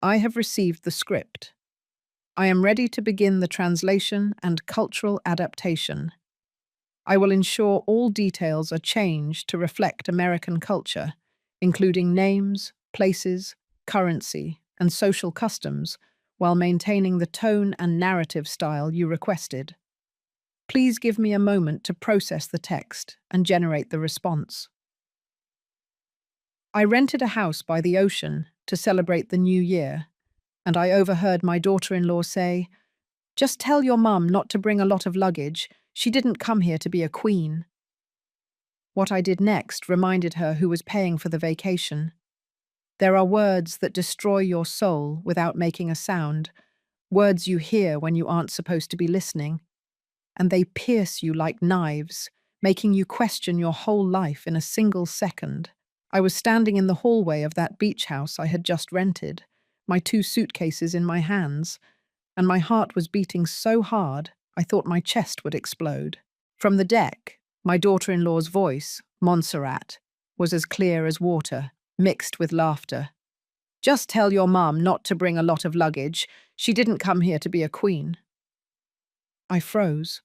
I have received the script. I am ready to begin the translation and cultural adaptation. I will ensure all details are changed to reflect American culture, including names, places, currency, and social customs, while maintaining the tone and narrative style you requested. Please give me a moment to process the text and generate the response. I rented a house by the ocean to celebrate the new year, and I overheard my daughter-in-law say, "Just tell your mum not to bring a lot of luggage. She didn't come here to be a queen." What I did next reminded her who was paying for the vacation. There are words that destroy your soul without making a sound, words you hear when you aren't supposed to be listening, and they pierce you like knives, making you question your whole life in a single second. I was standing in the hallway of that beach house I had just rented, my 2 suitcases in my hands, and my heart was beating so hard I thought my chest would explode. From the deck, my daughter-in-law's voice, Montserrat, was as clear as water, mixed with laughter. "Just tell your mum not to bring a lot of luggage. She didn't come here to be a queen." I froze.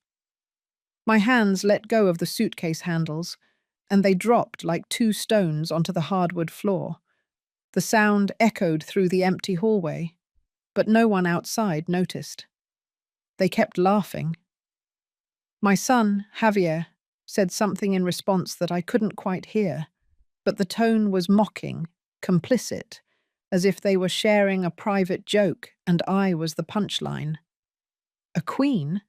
My hands let go of the suitcase handles, and they dropped like 2 stones onto the hardwood floor. The sound echoed through the empty hallway, but no one outside noticed. They kept laughing. My son, Javier, said something in response that I couldn't quite hear, but the tone was mocking, complicit, as if they were sharing a private joke and I was the punchline. A queen?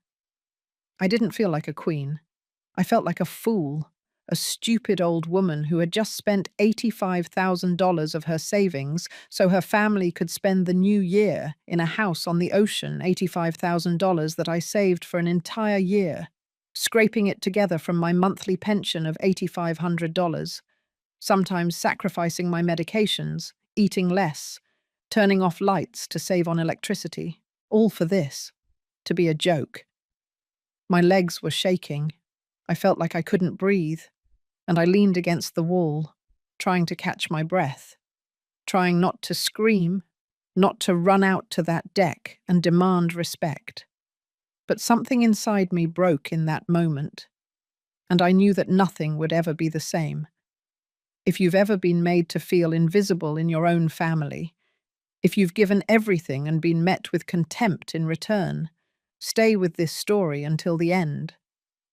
I didn't feel like a queen. I felt like a fool, a stupid old woman who had just spent $85,000 of her savings so her family could spend the new year in a house on the ocean, $85,000 that I saved for an entire year, scraping it together from my monthly pension of $8,500, sometimes sacrificing my medications, eating less, turning off lights to save on electricity, all for this, to be a joke. My legs were shaking. I felt like I couldn't breathe, and I leaned against the wall, trying to catch my breath, trying not to scream, not to run out to that deck and demand respect. But something inside me broke in that moment, and I knew that nothing would ever be the same. If you've ever been made to feel invisible in your own family, if you've given everything and been met with contempt in return, stay with this story until the end,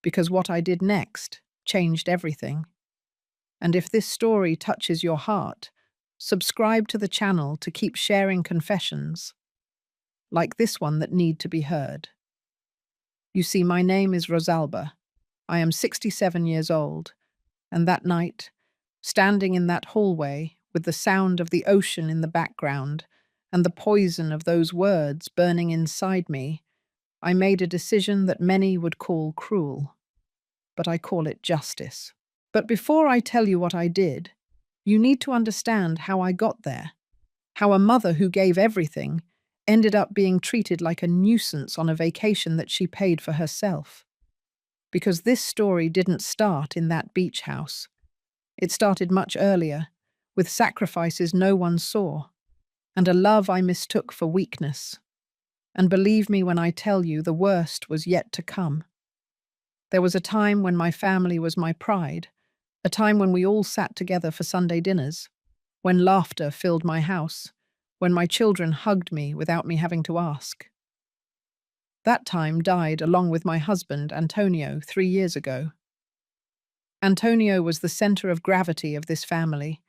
because what I did next changed everything. And if this story touches your heart, subscribe to the channel to keep sharing confessions, like this one that need to be heard. You see, my name is Rosalba. I am 67 years old, and that night, standing in that hallway with the sound of the ocean in the background and the poison of those words burning inside me, I made a decision that many would call cruel, but I call it justice. But before I tell you what I did, you need to understand how I got there, how a mother who gave everything ended up being treated like a nuisance on a vacation that she paid for herself. Because this story didn't start in that beach house. It started much earlier, with sacrifices no one saw, and a love I mistook for weakness. And believe me when I tell you, the worst was yet to come. There was a time when my family was my pride, a time when we all sat together for Sunday dinners, when laughter filled my house, when my children hugged me without me having to ask. That time died along with my husband, Antonio, 3 years ago. Antonio was the center of gravity of this family,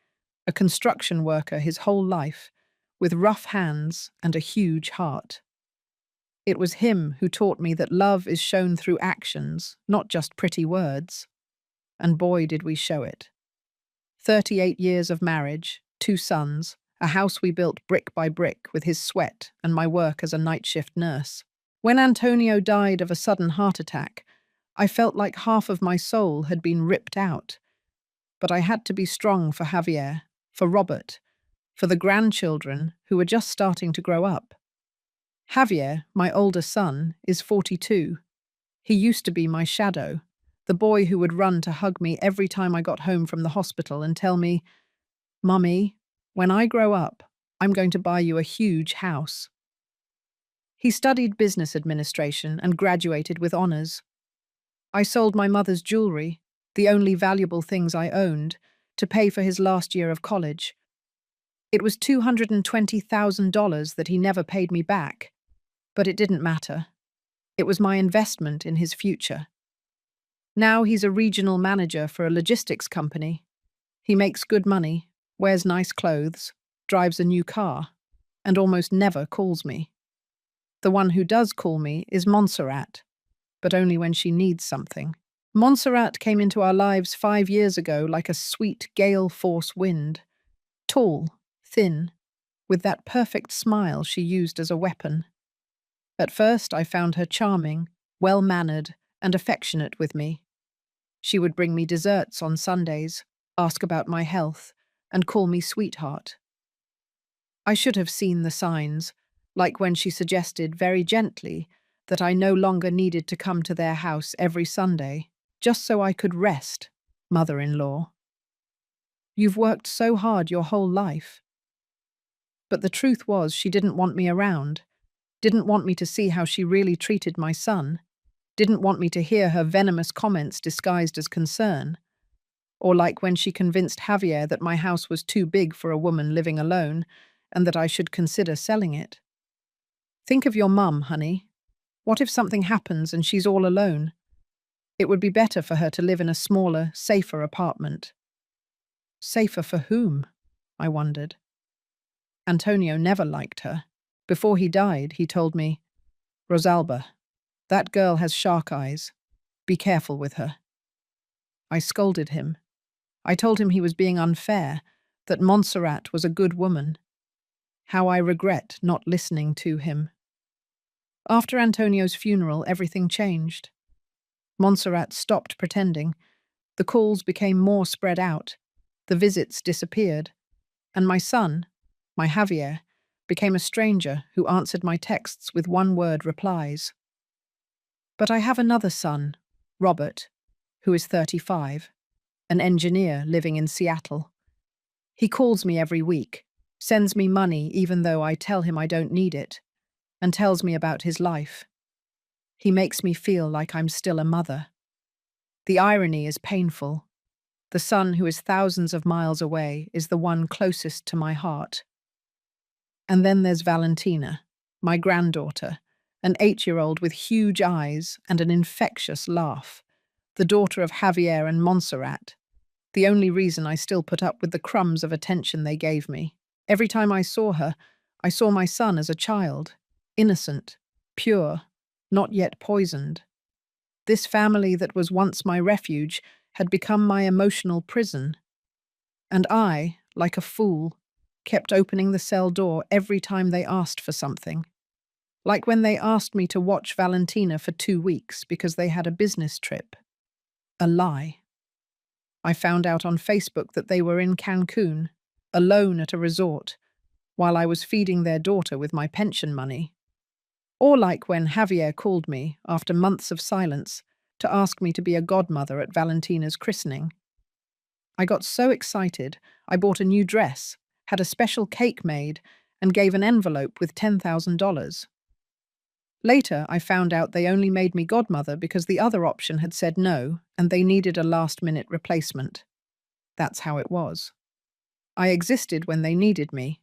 a construction worker his whole life, with rough hands and a huge heart. It was him who taught me that love is shown through actions, not just pretty words. And boy, did we show it. 38 years of marriage, 2 sons, a house we built brick by brick with his sweat and my work as a night shift nurse. When Antonio died of a sudden heart attack, I felt like half of my soul had been ripped out. But I had to be strong for Javier, for Robert, for the grandchildren who were just starting to grow up. Javier, my older son, is 42. He used to be my shadow, the boy who would run to hug me every time I got home from the hospital and tell me, "Mummy, when I grow up, I'm going to buy you a huge house. He studied business administration and graduated with honors. I sold my mother's jewelry, the only valuable things I owned, to pay for his last year of college. It was $220,000 that he never paid me back, but it didn't matter. It was my investment in his future. Now he's a regional manager for a logistics company. He makes good money, wears nice clothes, drives a new car, and almost never calls me. The one who does call me is Montserrat, but only when she needs something. Montserrat came into our lives 5 years ago like a sweet gale force wind, tall, thin, with that perfect smile she used as a weapon. At first I found her charming, well-mannered, and affectionate with me. She would bring me desserts on Sundays, ask about my health, and call me sweetheart. I should have seen the signs, like when she suggested very gently that I no longer needed to come to their house every Sunday, just so I could rest, mother-in-law. You've worked so hard your whole life. But the truth was she didn't want me around, didn't want me to see how she really treated my son, didn't want me to hear her venomous comments disguised as concern, or like when she convinced Javier that my house was too big for a woman living alone and that I should consider selling it. Think of your mum, honey. What if something happens and she's all alone? It would be better for her to live in a smaller, safer apartment. Safer for whom? I wondered. Antonio never liked her. Before he died, he told me, "Rosalba, that girl has shark eyes. Be careful with her." I scolded him. I told him he was being unfair, that Montserrat was a good woman. How I regret not listening to him. After Antonio's funeral, everything changed. Montserrat stopped pretending. The calls became more spread out. The visits disappeared. And my son, my Javier, became a stranger who answered my texts with one-word replies. But I have another son, Robert, who is 35, an engineer living in Seattle. He calls me every week, sends me money even though I tell him I don't need it, and tells me about his life. He makes me feel like I'm still a mother. The irony is painful. The son who is thousands of miles away is the one closest to my heart. And then there's Valentina, my granddaughter, an 8-year-old with huge eyes and an infectious laugh, the daughter of Javier and Montserrat, the only reason I still put up with the crumbs of attention they gave me. Every time I saw her, I saw my son as a child, innocent, pure, not yet poisoned. This family that was once my refuge had become my emotional prison. And I, like a fool, kept opening the cell door every time they asked for something. Like when they asked me to watch Valentina for 2 weeks because they had a business trip. A lie. I found out on Facebook that they were in Cancun, alone at a resort, while I was feeding their daughter with my pension money. Or like when Javier called me, after months of silence, to ask me to be a godmother at Valentina's christening. I got so excited, I bought a new dress, had a special cake made, and gave an envelope with $10,000. Later, I found out they only made me godmother because the other option had said no, and they needed a last-minute replacement. That's how it was. I existed when they needed me,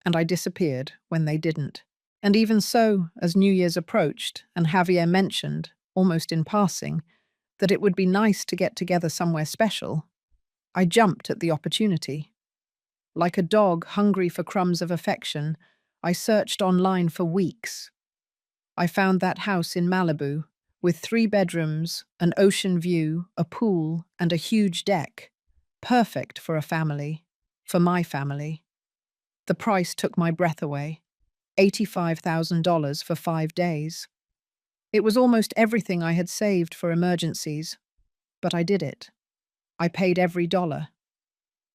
and I disappeared when they didn't. And even so, as New Year's approached, and Javier mentioned, almost in passing, that it would be nice to get together somewhere special, I jumped at the opportunity. Like a dog hungry for crumbs of affection, I searched online for weeks. I found that house in Malibu, with 3 bedrooms, an ocean view, a pool, and a huge deck. Perfect for a family. For my family. The price took my breath away. $85,000 for 5 days. It was almost everything I had saved for emergencies. But I did it. I paid every dollar.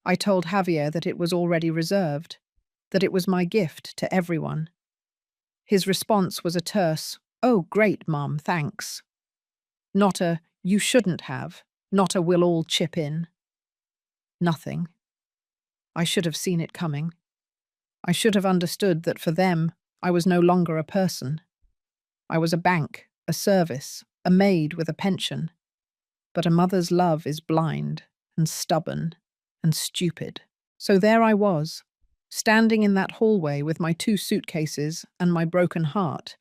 I told Javier that it was already reserved, that it was my gift to everyone. His response was a terse, "Oh, great, Mom, thanks." Not a, "You shouldn't have," not a, "We'll all chip in." Nothing. I should have seen it coming. I should have understood that for them, I was no longer a person. I was a bank, a service, a maid with a pension. But a mother's love is blind and stubborn and stupid. So there I was, standing in that hallway with my 2 suitcases and my broken heart,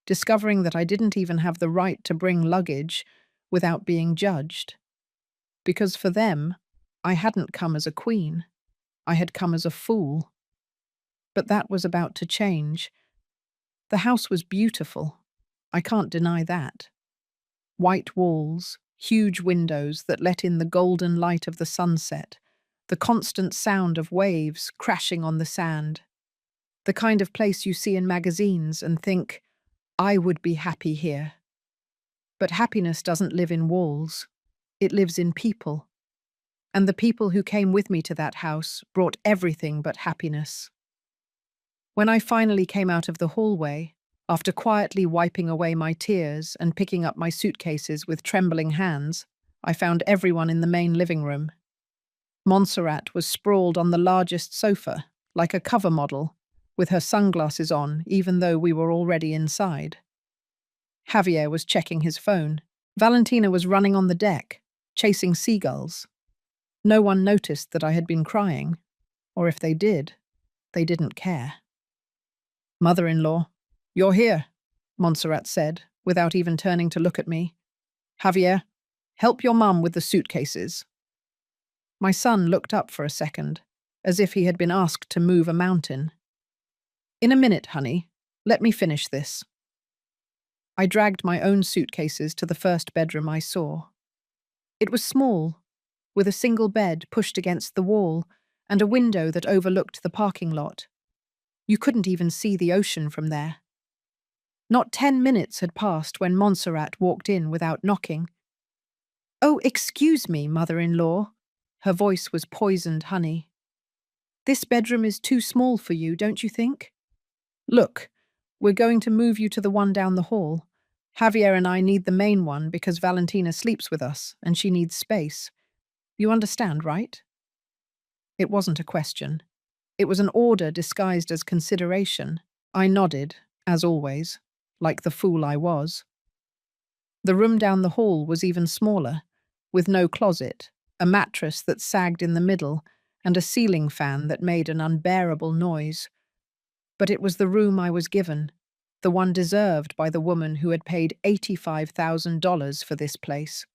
discovering that I didn't even have the right to bring luggage without being judged. Because for them, I hadn't come as a queen. I had come as a fool. But that was about to change. The house was beautiful. I can't deny that. White walls, huge windows that let in the golden light of the sunset, the constant sound of waves crashing on the sand. The kind of place you see in magazines and think, I would be happy here. But happiness doesn't live in walls. It lives in people. And the people who came with me to that house brought everything but happiness. When I finally came out of the hallway, after quietly wiping away my tears and picking up my suitcases with trembling hands, I found everyone in the main living room. Montserrat was sprawled on the largest sofa, like a cover model, with her sunglasses on, even though we were already inside. Javier was checking his phone. Valentina was running on the deck, chasing seagulls. No one noticed that I had been crying, or if they did, they didn't care. Mother-in-law, you're here, Montserrat said, without even turning to look at me. Javier, help your mum with the suitcases. My son looked up for a second, as if he had been asked to move a mountain. In a minute, honey. Let me finish this. I dragged my own suitcases to the first bedroom I saw. It was small, with a single bed pushed against the wall and a window that overlooked the parking lot. You couldn't even see the ocean from there. Not 10 minutes had passed when Montserrat walked in without knocking. Oh, excuse me, mother-in-law. Her voice was poisoned honey. This bedroom is too small for you, don't you think? Look, we're going to move you to the one down the hall. Javier and I need the main one because Valentina sleeps with us and she needs space. You understand, right? It wasn't a question. It was an order disguised as consideration. I nodded, as always, like the fool I was. The room down the hall was even smaller, with no closet, a mattress that sagged in the middle, and a ceiling fan that made an unbearable noise. But it was the room I was given, the one deserved by the woman who had paid $85,000 for this place.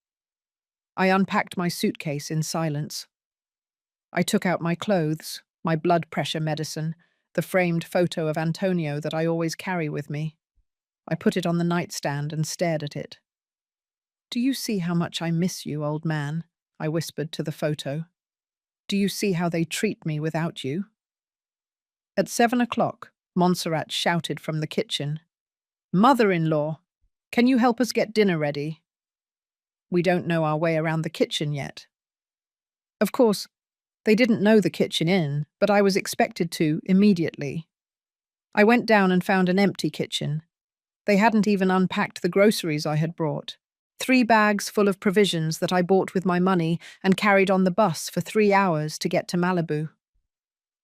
I unpacked my suitcase in silence. I took out my clothes, my blood pressure medicine, the framed photo of Antonio that I always carry with me. I put it on the nightstand and stared at it. Do you see how much I miss you, old man? I whispered to the photo. Do you see how they treat me without you? At 7 o'clock, Montserrat shouted from the kitchen. Mother-in-law, can you help us get dinner ready? We don't know our way around the kitchen yet. Of course, they didn't know the kitchen in, but I was expected to immediately. I went down and found an empty kitchen. They hadn't even unpacked the groceries I had brought. 3 bags full of provisions that I bought with my money and carried on the bus for 3 hours to get to Malibu.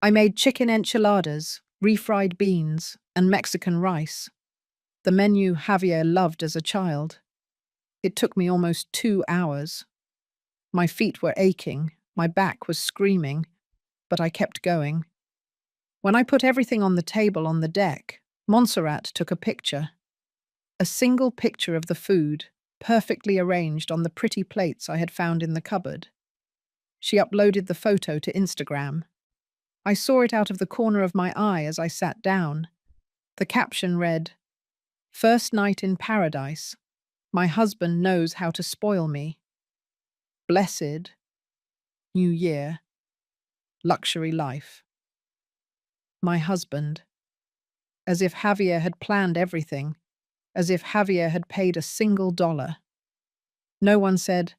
I made chicken enchiladas, refried beans, and Mexican rice. The menu Javier loved as a child. It took me almost 2 hours. My feet were aching, my back was screaming, but I kept going. When I put everything on the table on the deck, Montserrat took a picture. A single picture of the food, perfectly arranged on the pretty plates I had found in the cupboard. She uploaded the photo to Instagram. I saw it out of the corner of my eye as I sat down. The caption read, "First night in paradise. My husband knows how to spoil me. Blessed New Year. Luxury life." My husband. As if Javier had planned everything. As if Javier had paid a single dollar. No one said,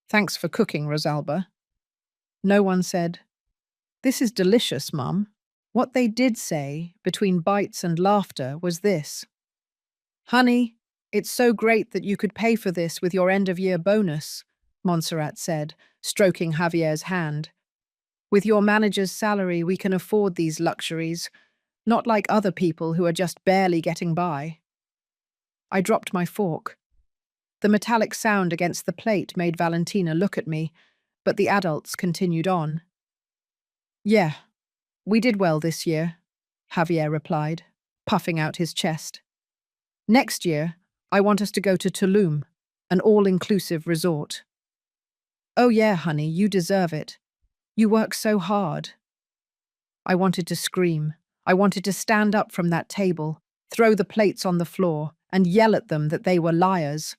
"Thanks for cooking, Rosalba." No one said, "This is delicious, Mum." What they did say, between bites and laughter, was this. "Honey, it's so great that you could pay for this with your end-of-year bonus," Montserrat said, stroking Javier's hand. With your manager's salary, we can afford these luxuries, not like other people who are just barely getting by. I dropped my fork. The metallic sound against the plate made Valentina look at me, but the adults continued on. Yeah, we did well this year, Javier replied, puffing out his chest. Next year, I want us to go to Tulum, an all-inclusive resort. Oh yeah, honey, you deserve it. You work so hard. I wanted to scream. I wanted to stand up from that table, throw the plates on the floor, and yell at them that they were liars,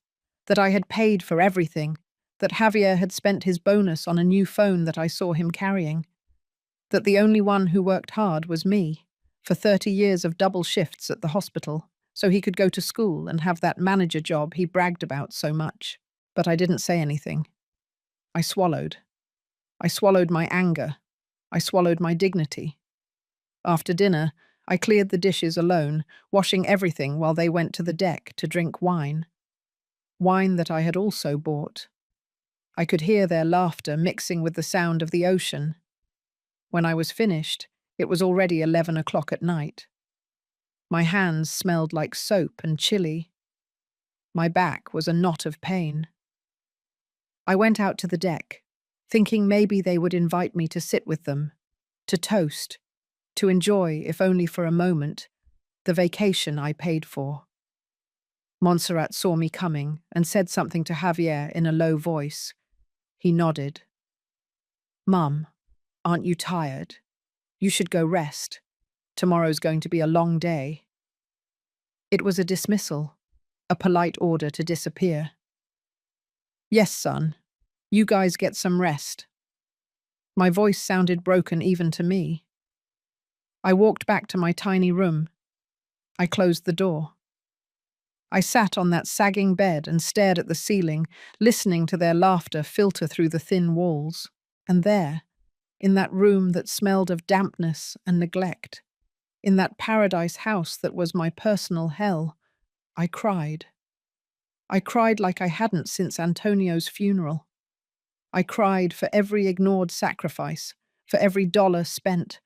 that I had paid for everything, that Javier had spent his bonus on a new phone that I saw him carrying, that the only one who worked hard was me, for 30 years of double shifts at the hospital, so he could go to school and have that manager job he bragged about so much. But I didn't say anything. I swallowed. I swallowed my anger. I swallowed my dignity. After dinner, I cleared the dishes alone, washing everything while they went to the deck to drink wine. Wine that I had also bought. I could hear their laughter mixing with the sound of the ocean. When I was finished, it was already 11 o'clock at night. My hands smelled like soap and chili. My back was a knot of pain. I went out to the deck, thinking maybe they would invite me to sit with them, to toast, to enjoy, if only for a moment, the vacation I paid for. Montserrat saw me coming and said something to Javier in a low voice. He nodded. Mum, aren't you tired? You should go rest. Tomorrow's going to be a long day. It was a dismissal, a polite order to disappear. Yes, son. You guys get some rest. My voice sounded broken even to me. I walked back to my tiny room. I closed the door. I sat on that sagging bed and stared at the ceiling, listening to their laughter filter through the thin walls. And there, in that room that smelled of dampness and neglect, in that paradise house that was my personal hell, I cried. I cried like I hadn't since Antonio's funeral. I cried for every ignored sacrifice, for every dollar spent,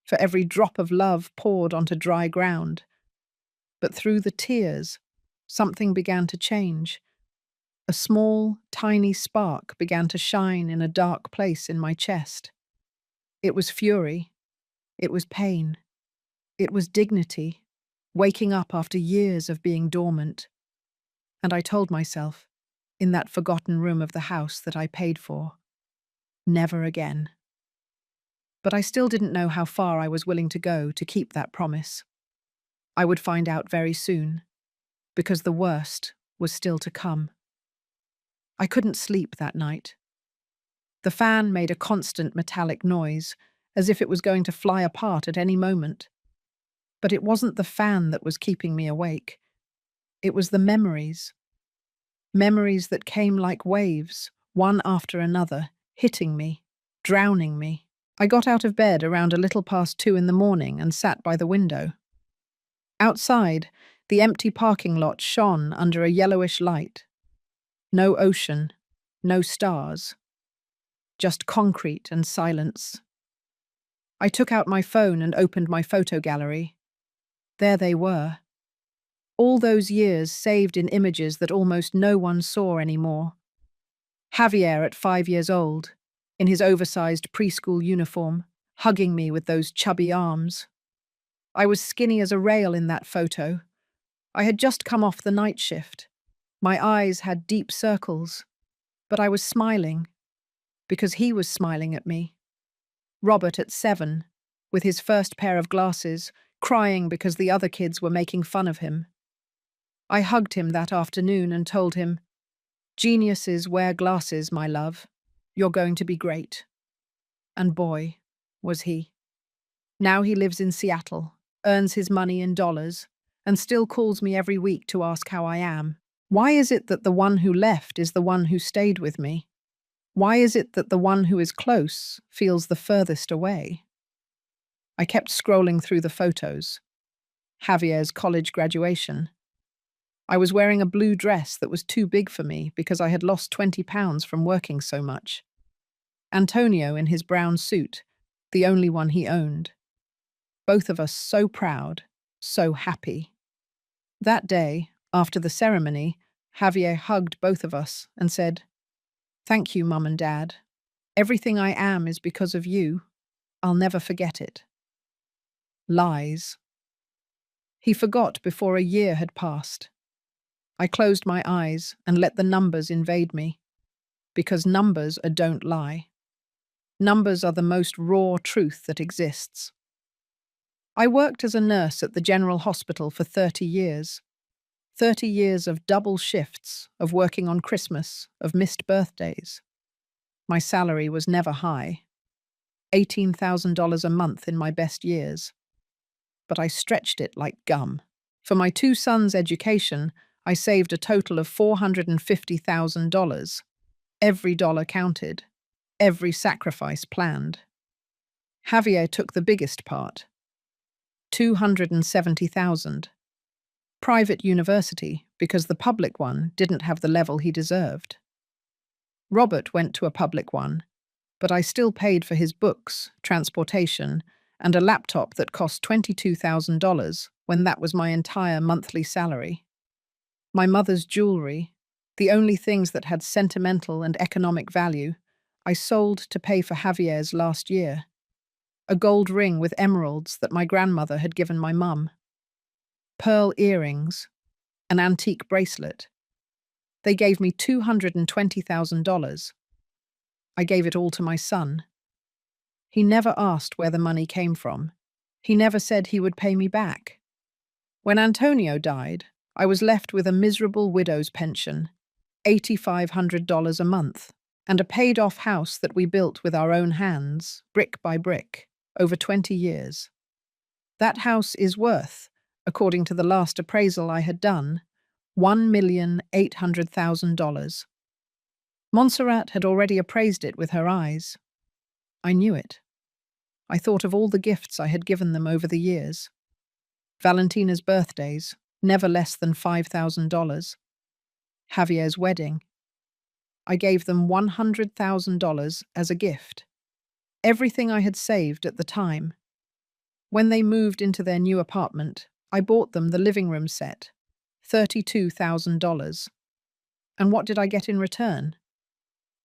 for every drop of love poured onto dry ground. But through the tears, something began to change. A small, tiny spark began to shine in a dark place in my chest. It was fury. It was pain. It was dignity, waking up after years of being dormant. And I told myself, in that forgotten room of the house that I paid for, never again. But I still didn't know how far I was willing to go to keep that promise. I would find out very soon, because the worst was still to come. I couldn't sleep that night. The fan made a constant metallic noise, as if it was going to fly apart at any moment. But it wasn't the fan that was keeping me awake. It was the memories. Memories that came like waves, one after another, hitting me, drowning me. I got out of bed around a little past 2 in the morning and sat by the window. Outside, the empty parking lot shone under a yellowish light. No ocean, no stars. Just concrete and silence. I took out my phone and opened my photo gallery. There they were. All those years saved in images that almost no one saw anymore. Javier at 5 years old, in his oversized preschool uniform, hugging me with those chubby arms. I was skinny as a rail in that photo. I had just come off the night shift. My eyes had deep circles, but I was smiling, because he was smiling at me. Robert at 7, with his first pair of glasses, crying because the other kids were making fun of him. I hugged him that afternoon and told him, "Geniuses wear glasses, my love. You're going to be great." And boy, was he. Now he lives in Seattle, earns his money in dollars, and still calls me every week to ask how I am. Why is it that the one who left is the one who stayed with me? Why is it that the one who is close feels the furthest away? I kept scrolling through the photos. Javier's college graduation. I was wearing a blue dress that was too big for me because I had lost 20 pounds from working so much. Antonio in his brown suit, the only one he owned. Both of us so proud, so happy. That day, after the ceremony, Javier hugged both of us and said, "Thank you, Mum and Dad. Everything I am is because of you. I'll never forget it." Lies. He forgot before a year had passed. I closed my eyes and let the numbers invade me, because numbers don't lie. Numbers are the most raw truth that exists. I worked as a nurse at the General Hospital for 30 years. 30 years of double shifts, of working on Christmas, of missed birthdays. My salary was never high, $18,000 a month in my best years. But I stretched it like gum. For my two sons' education, I saved a total of $450,000. Every dollar counted, every sacrifice planned. Javier took the biggest part, $270,000. Private university, because the public one didn't have the level he deserved. Robert went to a public one, but I still paid for his books, transportation, and a laptop that cost $22,000 when that was my entire monthly salary. My mother's jewelry, the only things that had sentimental and economic value, I sold to pay for Javier's last year. A gold ring with emeralds that my grandmother had given my mum. Pearl earrings, an antique bracelet. They gave me $220,000. I gave it all to my son. He never asked where the money came from. He never said he would pay me back. When Antonio died, I was left with a miserable widow's pension, $8,500 a month, and a paid-off house that we built with our own hands, brick by brick, over 20 years. That house is worth, according to the last appraisal I had done, $1,800,000. Montserrat had already appraised it with her eyes. I knew it. I thought of all the gifts I had given them over the years. Valentina's birthdays, never less than $5,000. Javier's wedding. I gave them $100,000 as a gift. Everything I had saved at the time. When they moved into their new apartment, I bought them the living room set, $32,000. And what did I get in return?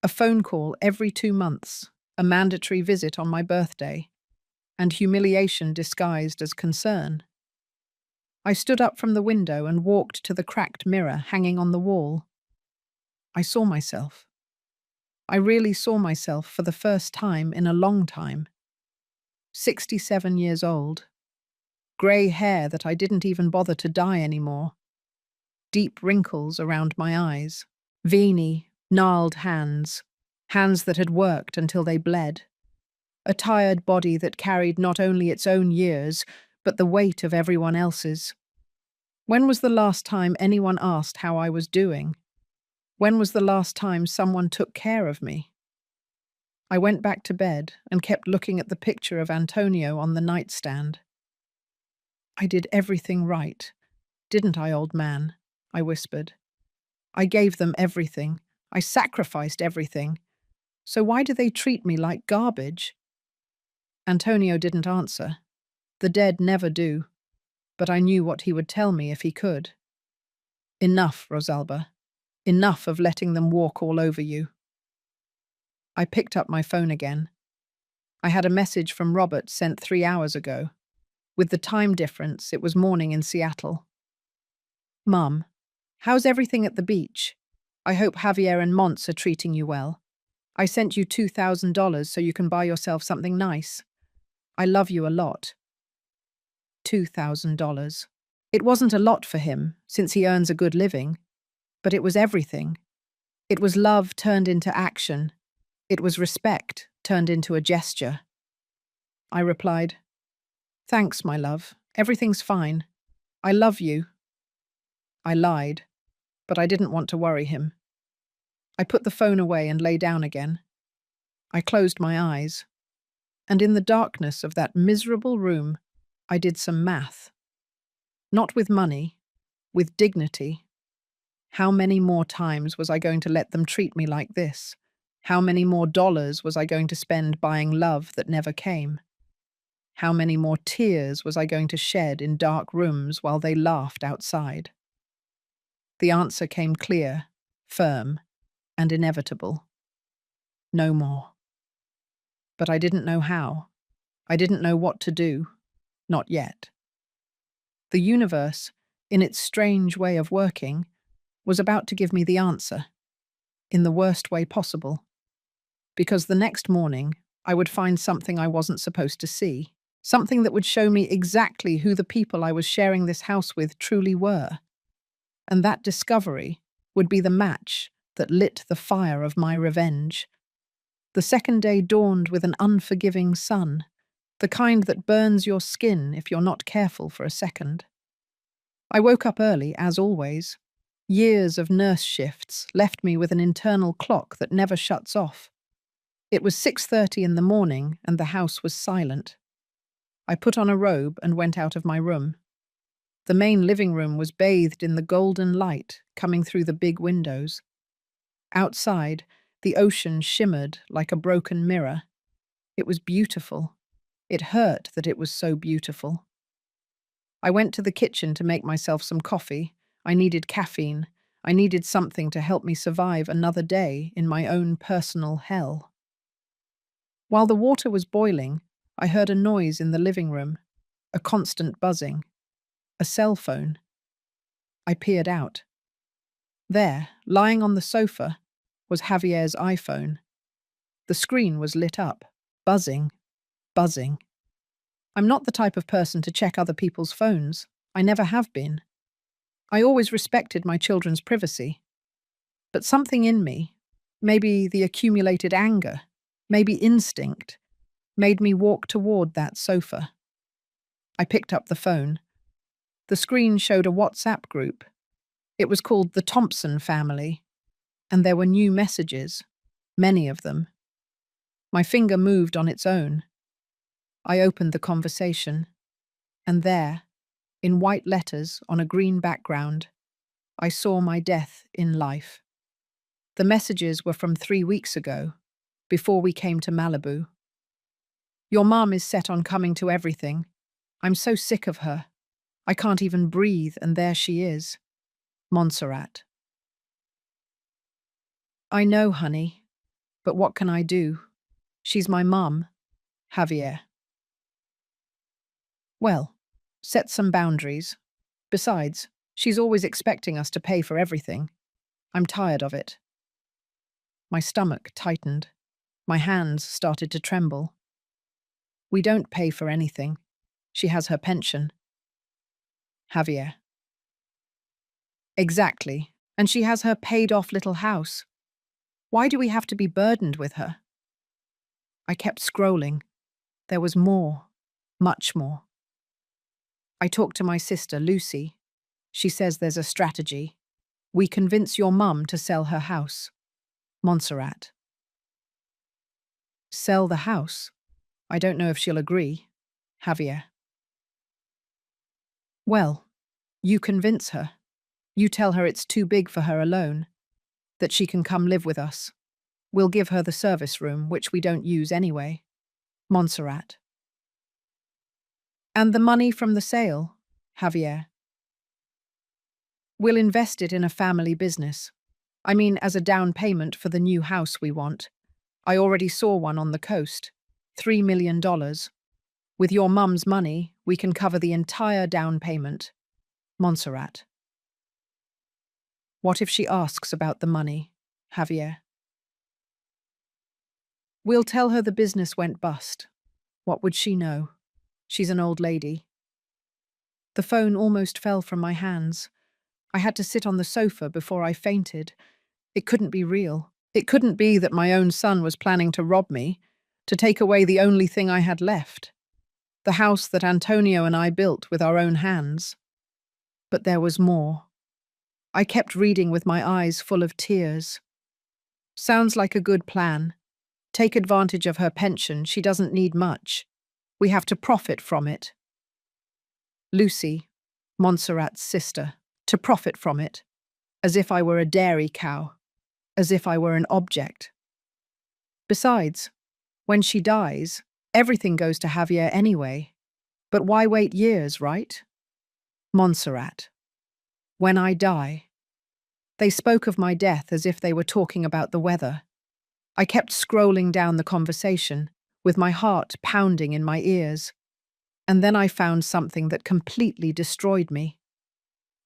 A phone call every 2 months, a mandatory visit on my birthday, and humiliation disguised as concern. I stood up from the window and walked to the cracked mirror hanging on the wall. I saw myself. I really saw myself for the first time in a long time. 67 years old. Grey hair that I didn't even bother to dye anymore. Deep wrinkles around my eyes. Veiny, gnarled hands. Hands that had worked until they bled. A tired body that carried not only its own years, but the weight of everyone else's. When was the last time anyone asked how I was doing? When was the last time someone took care of me? I went back to bed and kept looking at the picture of Antonio on the nightstand. I did everything right, didn't I, old man? I whispered. I gave them everything. I sacrificed everything. So why do they treat me like garbage? Antonio didn't answer. The dead never do. But I knew what he would tell me if he could. Enough, Rosalba. Enough of letting them walk all over you. I picked up my phone again. I had a message from Robert sent 3 hours ago. With the time difference, it was morning in Seattle. Mum, how's everything at the beach? I hope Javier and Mons are treating you well. I sent you $2,000 so you can buy yourself something nice. I love you a lot. $2,000. It wasn't a lot for him, since he earns a good living. But it was everything. It was love turned into action. It was respect turned into a gesture. I replied, "Thanks, my love. Everything's fine. I love you." I lied, but I didn't want to worry him. I put the phone away and lay down again. I closed my eyes, and in the darkness of that miserable room, I did some math. Not with money, with dignity. How many more times was I going to let them treat me like this? How many more dollars was I going to spend buying love that never came? How many more tears was I going to shed in dark rooms while they laughed outside? The answer came clear, firm, and inevitable. No more. But I didn't know how. I didn't know what to do. Not yet. The universe, in its strange way of working, was about to give me the answer, in the worst way possible. Because the next morning, I would find something I wasn't supposed to see. Something that would show me exactly who the people I was sharing this house with truly were. And that discovery would be the match that lit the fire of my revenge. The second day dawned with an unforgiving sun, the kind that burns your skin if you're not careful for a second. I woke up early, as always. Years of nurse shifts left me with an internal clock that never shuts off. It was 6:30 in the morning and the house was silent. I put on a robe and went out of my room. The main living room was bathed in the golden light coming through the big windows. Outside, the ocean shimmered like a broken mirror. It was beautiful. It hurt that it was so beautiful. I went to the kitchen to make myself some coffee. I needed caffeine. I needed something to help me survive another day in my own personal hell. While the water was boiling, I heard a noise in the living room, a constant buzzing. A cell phone. I peered out. There, lying on the sofa, was Javier's iPhone. The screen was lit up, buzzing, buzzing. I'm not the type of person to check other people's phones. I never have been. I always respected my children's privacy. But something in me, maybe the accumulated anger, maybe instinct, made me walk toward that sofa. I picked up the phone. The screen showed a WhatsApp group. It was called the Thompson family, and there were new messages, many of them. My finger moved on its own. I opened the conversation, and there, in white letters on a green background, I saw my death in life. The messages were from 3 weeks ago, before we came to Malibu. Your mom is set on coming to everything. I'm so sick of her. I can't even breathe, and there she is. Montserrat. I know, honey, but what can I do? She's my mum, Javier. Well, set some boundaries. Besides, she's always expecting us to pay for everything. I'm tired of it. My stomach tightened. My hands started to tremble. We don't pay for anything. She has her pension. Javier. Exactly, and she has her paid-off little house. Why do we have to be burdened with her? I kept scrolling. There was more, much more. I talked to my sister, Lucy. She says there's a strategy. We convince your mum to sell her house. Montserrat. Sell the house? I don't know if she'll agree. Javier. Well, you convince her. You tell her it's too big for her alone, that she can come live with us. We'll give her the service room, which we don't use anyway. Montserrat. And the money from the sale? Javier. We'll invest it in a family business. I mean, as a down payment for the new house we want. I already saw one on the coast. $3 million. With your mum's money, we can cover the entire down payment. Montserrat. What if she asks about the money? Javier. We'll tell her the business went bust. What would she know? She's an old lady. The phone almost fell from my hands. I had to sit on the sofa before I fainted. It couldn't be real. It couldn't be that my own son was planning to rob me, to take away the only thing I had left. The house that Antonio and I built with our own hands. But there was more. I kept reading with my eyes full of tears. Sounds like a good plan. Take advantage of her pension. She doesn't need much. We have to profit from it. Lucy, Montserrat's sister, to profit from it. As if I were a dairy cow. As if I were an object. Besides, when she dies, everything goes to Javier anyway. But why wait years, right? Montserrat. When I die. They spoke of my death as if they were talking about the weather. I kept scrolling down the conversation, with my heart pounding in my ears. And then I found something that completely destroyed me.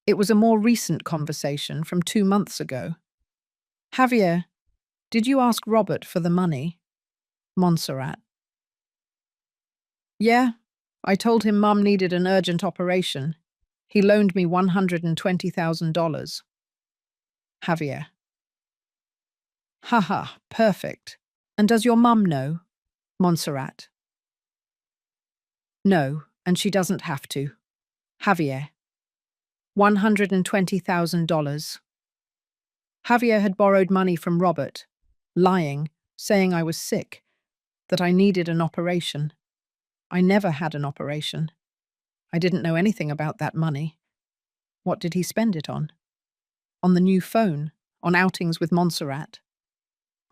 It was a more recent conversation from 2 months ago. Javier, did you ask Robert for the money? Montserrat. Yeah, I told him Mum needed an urgent operation. He loaned me $120,000. Javier. Haha, perfect. And does your mum know? Montserrat. No, and she doesn't have to. Javier. $120,000. Javier had borrowed money from Robert, lying, saying I was sick, that I needed an operation. I never had an operation. I didn't know anything about that money. What did he spend it on? On the new phone, on outings with Montserrat,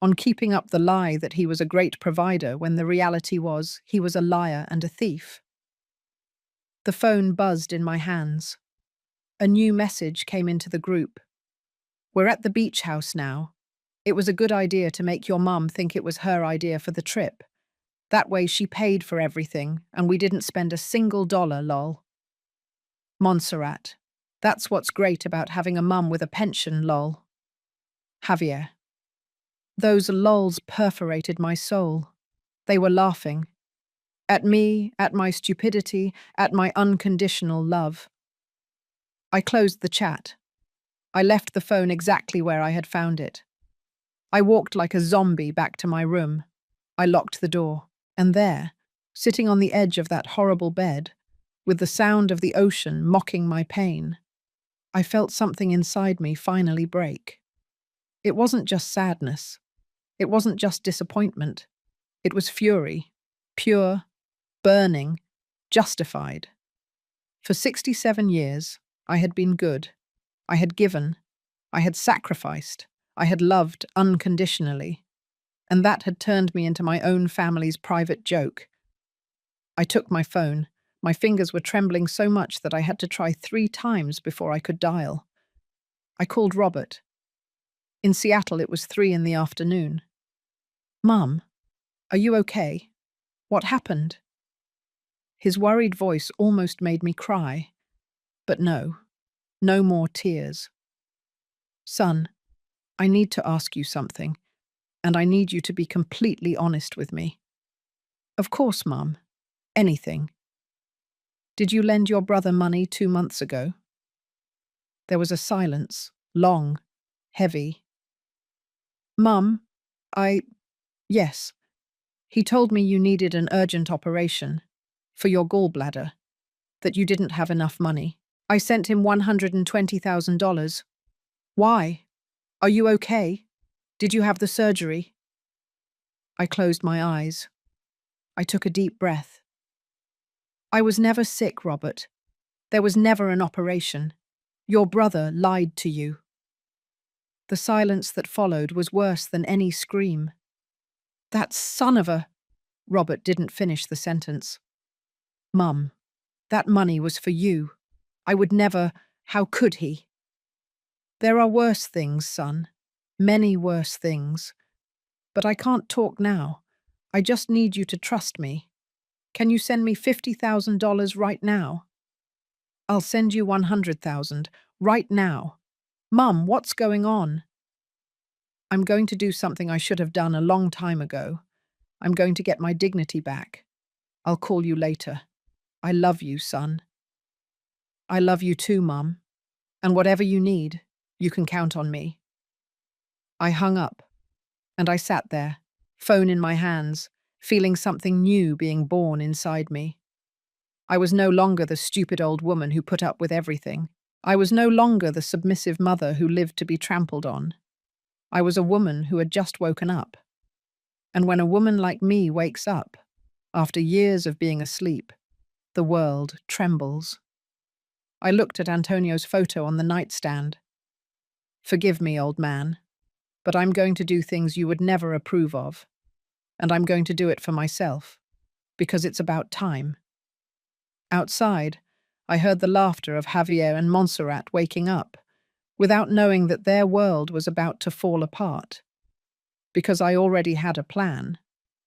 on keeping up the lie that he was a great provider when the reality was he was a liar and a thief. The phone buzzed in my hands. A new message came into the group. We're at the beach house now. It was a good idea to make your mum think it was her idea for the trip. That way she paid for everything and we didn't spend a single dollar, lol. Montserrat. That's what's great about having a mum with a pension, lol. Javier. Those lols perforated my soul. They were laughing. At me, at my stupidity, at my unconditional love. I closed the chat. I left the phone exactly where I had found it. I walked like a zombie back to my room. I locked the door. And there, sitting on the edge of that horrible bed, with the sound of the ocean mocking my pain, I felt something inside me finally break. It wasn't just sadness. It wasn't just disappointment. It was fury, pure, burning, justified. For 67 years, I had been good. I had given. I had sacrificed. I had loved unconditionally. And that had turned me into my own family's private joke. I took my phone. My fingers were trembling so much that I had to try 3 times before I could dial. I called Robert. In Seattle, it was 3 in the afternoon. Mum, are you okay? What happened? His worried voice almost made me cry. But no, no more tears. Son, I need to ask you something, and I need you to be completely honest with me. Of course, Mum. Anything. Did you lend your brother money 2 months ago? There was a silence, long, heavy. Mum, yes. He told me you needed an urgent operation for your gallbladder, that you didn't have enough money. I sent him $120,000. Why? Are you okay? Did you have the surgery? I closed my eyes. I took a deep breath. I was never sick, Robert. There was never an operation. Your brother lied to you. The silence that followed was worse than any scream. That son of a... Robert didn't finish the sentence. Mum, that money was for you. I would never... How could he? There are worse things, son. Many worse things. But I can't talk now. I just need you to trust me. Can you send me $50,000 right now? I'll send you 100,000 right now. Mum, what's going on? I'm going to do something I should have done a long time ago. I'm going to get my dignity back. I'll call you later. I love you, son. I love you too, Mum. And whatever you need, you can count on me. I hung up, and I sat there, phone in my hands, feeling something new being born inside me. I was no longer the stupid old woman who put up with everything. I was no longer the submissive mother who lived to be trampled on. I was a woman who had just woken up. And when a woman like me wakes up, after years of being asleep, the world trembles. I looked at Antonio's photo on the nightstand. Forgive me, old man, but I'm going to do things you would never approve of. and I'm going to do it for myself, because it's about time. Outside, I heard the laughter of Javier and Montserrat waking up, without knowing that their world was about to fall apart, because I already had a plan,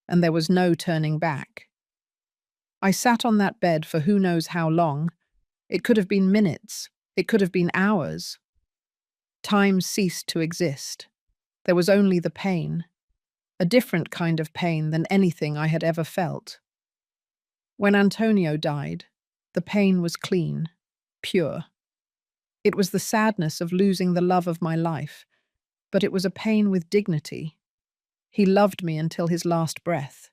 and there was no turning back. I sat on that bed for who knows how long. It could have been minutes, it could have been hours. Time ceased to exist. There was only the pain, a different kind of pain than anything I had ever felt. When Antonio died, the pain was clean, pure. It was the sadness of losing the love of my life, but it was a pain with dignity. He loved me until his last breath.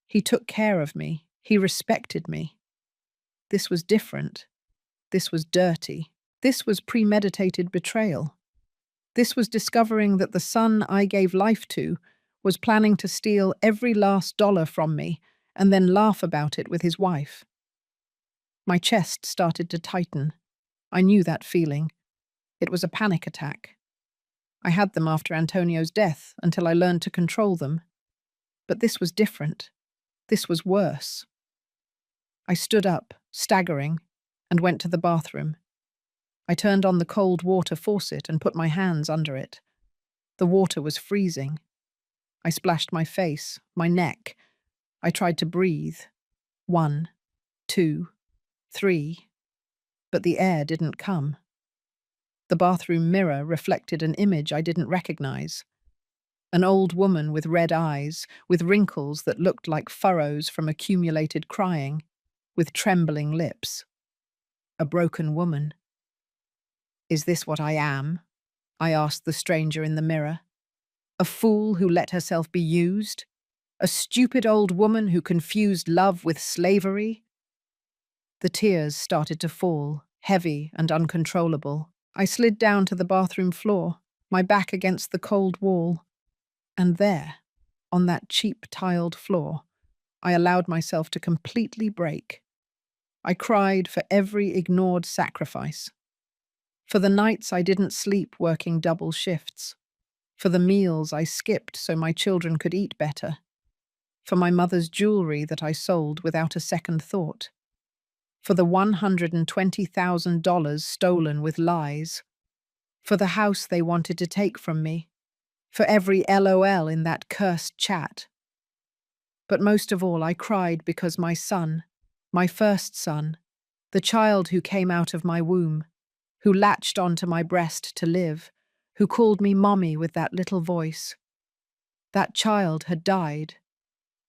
He took care of me. He respected me. This was different. This was dirty. This was premeditated betrayal. This was discovering that the son I gave life to was planning to steal every last dollar from me and then laugh about it with his wife. My chest started to tighten. I knew that feeling. It was a panic attack. I had them after Antonio's death until I learned to control them. But this was different. This was worse. I stood up, staggering, and went to the bathroom. I turned on the cold water faucet and put my hands under it. The water was freezing. I splashed my face, my neck. I tried to breathe. 1, 2, 3. But the air didn't come. The bathroom mirror reflected an image I didn't recognize. An old woman with red eyes, with wrinkles that looked like furrows from accumulated crying, with trembling lips. A broken woman. "Is this what I am?" I asked the stranger in the mirror. "A fool who let herself be used? A stupid old woman who confused love with slavery?" The tears started to fall, heavy and uncontrollable. I slid down to the bathroom floor, my back against the cold wall. And there, on that cheap tiled floor, I allowed myself to completely break. I cried for every ignored sacrifice. For the nights I didn't sleep working double shifts. For the meals I skipped so my children could eat better. For my mother's jewelry that I sold without a second thought. For the $120,000 stolen with lies. For the house they wanted to take from me. For every LOL in that cursed chat. But most of all, I cried because my son, my first son, the child who came out of my womb, who latched onto my breast to live, who called me mommy with that little voice. That child had died,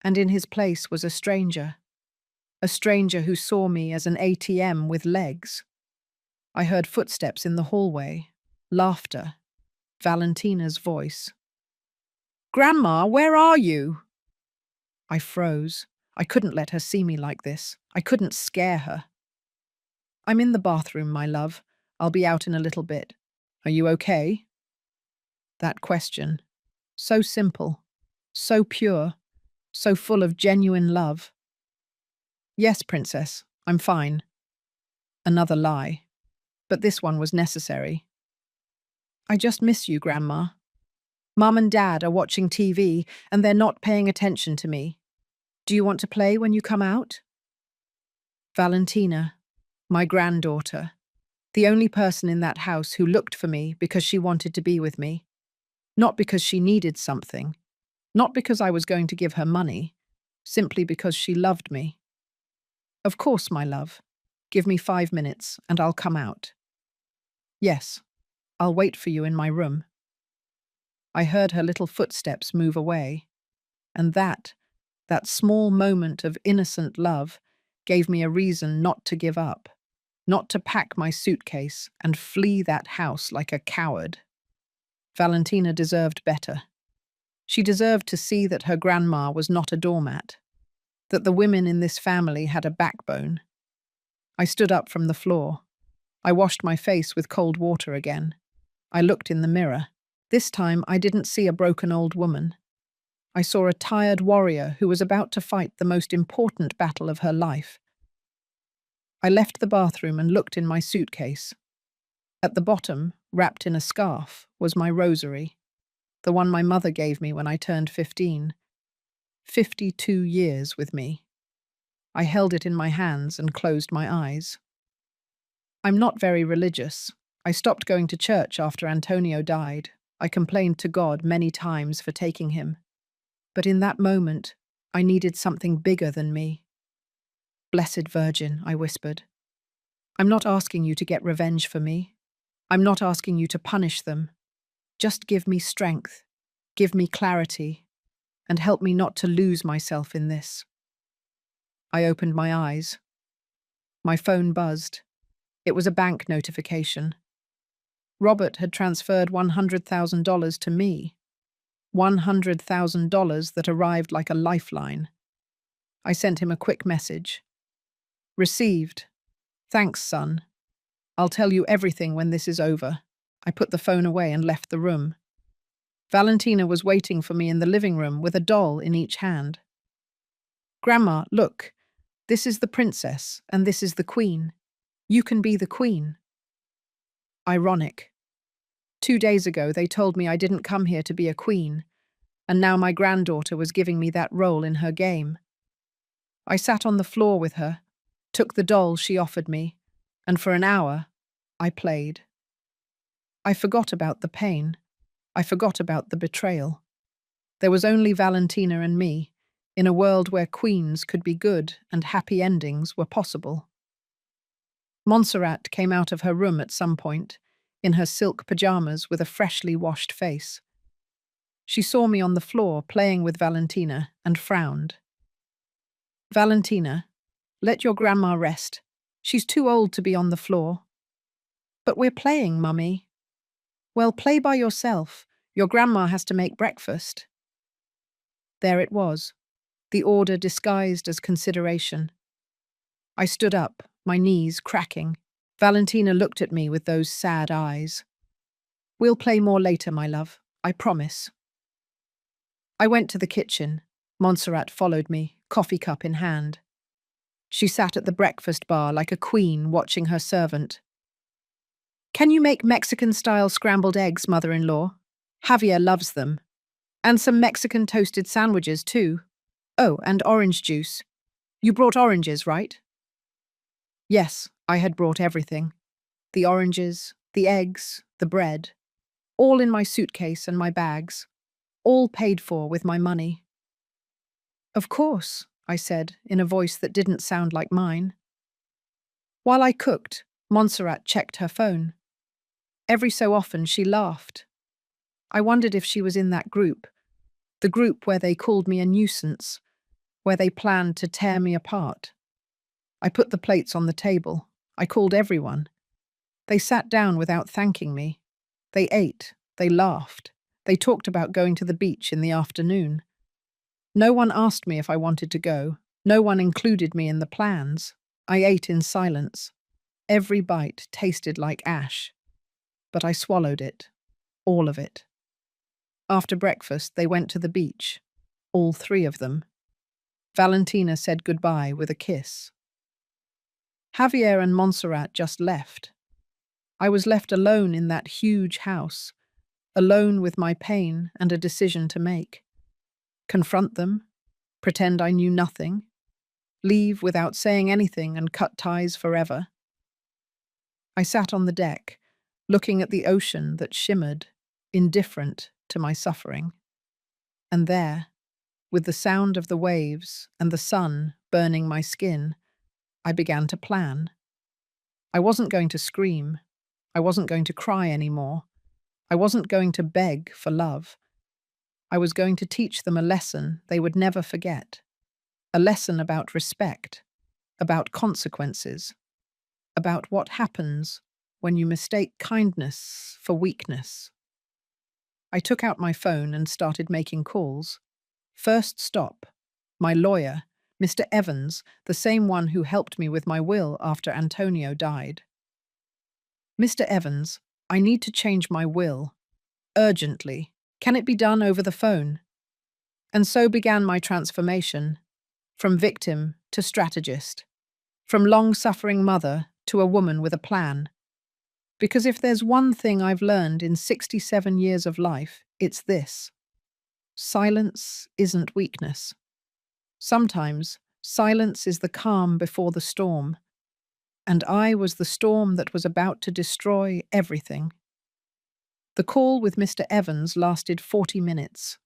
and in his place was a stranger who saw me as an ATM with legs. I heard footsteps in the hallway, laughter, Valentina's voice. "Grandma, where are you?" I froze. I couldn't let her see me like this. I couldn't scare her. "I'm in the bathroom, my love. I'll be out in a little bit. Are you okay?" That question, so simple, so pure, so full of genuine love. "Yes, princess, I'm fine." Another lie. But this one was necessary. "I just miss you, Grandma. Mum and Dad are watching TV and they're not paying attention to me. Do you want to play when you come out?" Valentina, my granddaughter, the only person in that house who looked for me because she wanted to be with me. Not because she needed something. Not because I was going to give her money. Simply because she loved me. "Of course, my love. Give me 5 minutes and I'll come out." "Yes, I'll wait for you in my room." I heard her little footsteps move away, and that small moment of innocent love gave me a reason not to give up, not to pack my suitcase and flee that house like a coward. Valentina deserved better. She deserved to see that her grandma was not a doormat, that the women in this family had a backbone. I stood up from the floor. I washed my face with cold water again. I looked in the mirror. This time I didn't see a broken old woman. I saw a tired warrior who was about to fight the most important battle of her life. I left the bathroom and looked in my suitcase. At the bottom, wrapped in a scarf, was my rosary, the one my mother gave me when I turned 15. 52 years with me. I held it in my hands and closed my eyes. I'm not very religious. I stopped going to church after Antonio died. I complained to God many times for taking him. But in that moment, I needed something bigger than me. Blessed Virgin, I whispered. I'm not asking you to get revenge for me. I'm not asking you to punish them. Just give me strength, give me clarity, and help me not to lose myself in this. I opened my eyes. My phone buzzed. It was a bank notification. Robert had transferred $100,000 to me. $100,000 that arrived like a lifeline. I sent him a quick message. Received. Thanks, son. I'll tell you everything when this is over. I put the phone away and left the room. Valentina was waiting for me in the living room with a doll in each hand. Grandma, look. This is the princess, and this is the queen. You can be the queen. Ironic. 2 days ago, they told me I didn't come here to be a queen, and now my granddaughter was giving me that role in her game. I sat on the floor with her, took the doll she offered me, and for an hour, I played. I forgot about the pain. I forgot about the betrayal. There was only Valentina and me, in a world where queens could be good and happy endings were possible. Montserrat came out of her room at some point, in her silk pajamas with a freshly washed face. She saw me on the floor playing with Valentina and frowned. Valentina, let your grandma rest. She's too old to be on the floor. But we're playing, Mummy. Well, play by yourself. Your grandma has to make breakfast. There it was, the order disguised as consideration. I stood up, my knees cracking. Valentina looked at me with those sad eyes. We'll play more later, my love, I promise. I went to the kitchen. Montserrat followed me, coffee cup in hand. She sat at the breakfast bar like a queen watching her servant. Can you make Mexican-style scrambled eggs, mother-in-law? Javier loves them. And some Mexican toasted sandwiches, too. Oh, and orange juice. You brought oranges, right? Yes, I had brought everything. The oranges, the eggs, the bread. All in my suitcase and my bags. All paid for with my money. Of course, I said, in a voice that didn't sound like mine. While I cooked, Montserrat checked her phone. Every so often she laughed. I wondered if she was in that group, the group where they called me a nuisance, where they planned to tear me apart. I put the plates on the table. I called everyone. They sat down without thanking me. They ate. They laughed. They talked about going to the beach in the afternoon. No one asked me if I wanted to go. No one included me in the plans. I ate in silence. Every bite tasted like ash. But I swallowed it. All of it. After breakfast, they went to the beach. All three of them. Valentina said goodbye with a kiss. Javier and Montserrat just left. I was left alone in that huge house, alone with my pain and a decision to make. Confront them, pretend I knew nothing, leave without saying anything and cut ties forever. I sat on the deck, looking at the ocean that shimmered, indifferent to my suffering. And there, with the sound of the waves and the sun burning my skin, I began to plan. I wasn't going to scream. I wasn't going to cry anymore. I wasn't going to beg for love. I was going to teach them a lesson they would never forget. A lesson about respect, about consequences, about what happens when you mistake kindness for weakness. I took out my phone and started making calls. First stop, my lawyer, Mr. Evans, the same one who helped me with my will after Antonio died. Mr. Evans, I need to change my will. Urgently. Can it be done over the phone? And so began my transformation, from victim to strategist, from long-suffering mother to a woman with a plan. Because if there's one thing I've learned in 67 years of life, it's this. Silence isn't weakness. Sometimes, silence is the calm before the storm, and I was the storm that was about to destroy everything. The call with Mr. Evans lasted 40 minutes.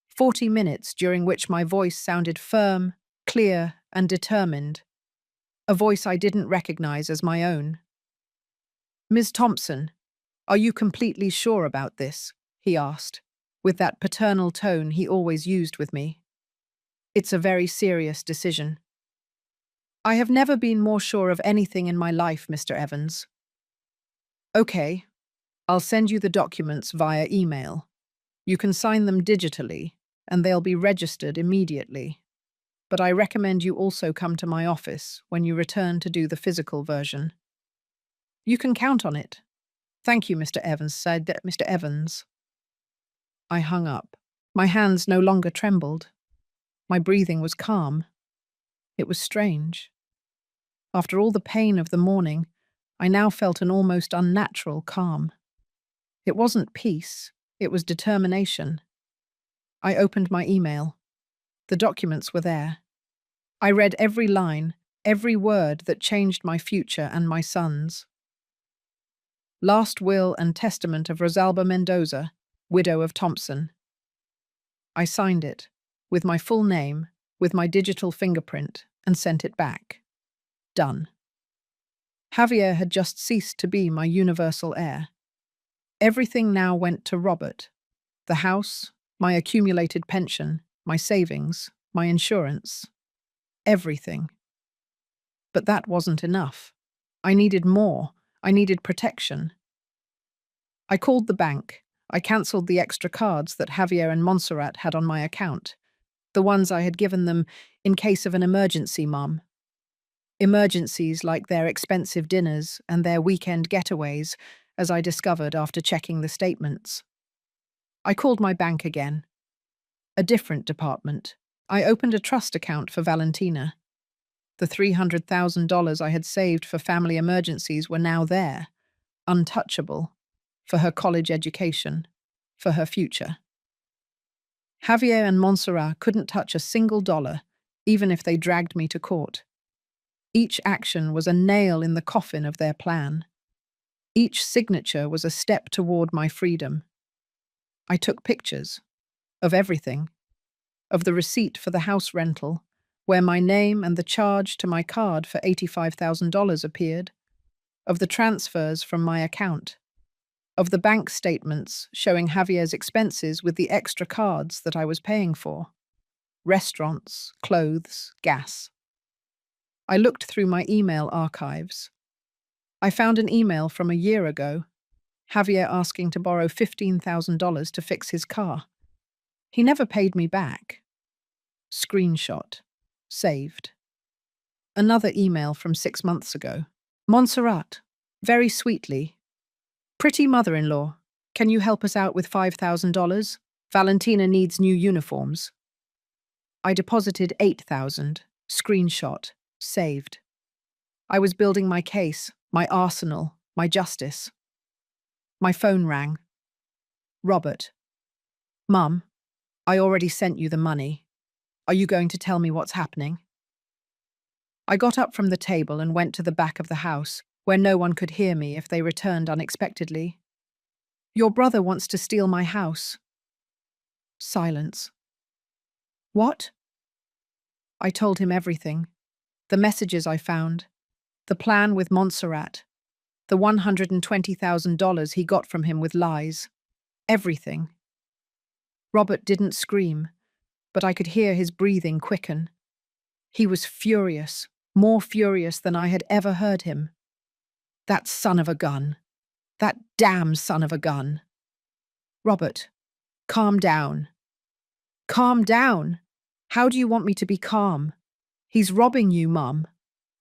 40 minutes during which my voice sounded firm, clear, and determined, a voice I didn't recognize as my own. "Ms. Thompson, are you completely sure about this?" he asked, with that paternal tone he always used with me. "It's a very serious decision." "I have never been more sure of anything in my life, Mr. Evans." "Okay, I'll send you the documents via email. You can sign them digitally, and they'll be registered immediately. But I recommend you also come to my office when you return to do the physical version." "You can count on it." "Thank you, Mr. Evans," said Mr. Evans. I hung up. My hands no longer trembled. My breathing was calm. It was strange. After all the pain of the morning, I now felt an almost unnatural calm. It wasn't peace, it was determination. I opened my email. The documents were there. I read every line, every word that changed my future and my son's. Last will and testament of Rosalba Mendoza, widow of Thompson. I signed it, with my full name, with my digital fingerprint, and sent it back. Done. Javier had just ceased to be my universal heir. Everything now went to Robert. The house, my accumulated pension, my savings, my insurance. Everything. But that wasn't enough. I needed more. I needed protection. I called the bank. I cancelled the extra cards that Javier and Montserrat had on my account, the ones I had given them in case of an emergency, Mum. Emergencies like their expensive dinners and their weekend getaways, as I discovered after checking the statements. I called my bank again. A different department. I opened a trust account for Valentina. The $300,000 I had saved for family emergencies were now there, untouchable, for her college education, for her future. Javier and Montserrat couldn't touch a single dollar, even if they dragged me to court. Each action was a nail in the coffin of their plan. Each signature was a step toward my freedom. I took pictures of everything, of the receipt for the house rental, where my name and the charge to my card for $85,000 appeared, of the transfers from my account, of the bank statements showing Javier's expenses with the extra cards that I was paying for, restaurants, clothes, gas. I looked through my email archives. I found an email from a year ago, Javier asking to borrow $15,000 to fix his car. He never paid me back. Screenshot. Saved. Another email from 6 months ago. Montserrat, very sweetly. Pretty mother-in-law, can you help us out with $5,000? Valentina needs new uniforms. I deposited $8,000. Screenshot. Saved. I was building my case, my arsenal, my justice. My phone rang. Robert. Mum, I already sent you the money. Are you going to tell me what's happening? I got up from the table and went to the back of the house, where no one could hear me if they returned unexpectedly. Your brother wants to steal my house. Silence. What? I told him everything. The messages I found. The plan with Montserrat. The $120,000 he got from him with lies. Everything. Robert didn't scream, but I could hear his breathing quicken. He was furious, more furious than I had ever heard him. That son of a gun. That damn son of a gun. Robert, calm down. Calm down? How do you want me to be calm? He's robbing you, Mum.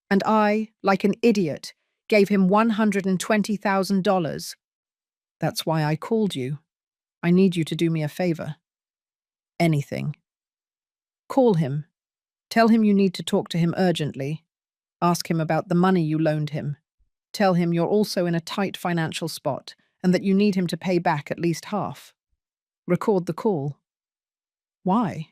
And I, like an idiot, gave him $120,000. That's why I called you. I need you to do me a favor. Anything. Call him. Tell him you need to talk to him urgently. Ask him about the money you loaned him. Tell him you're also in a tight financial spot and that you need him to pay back at least half. Record the call. Why?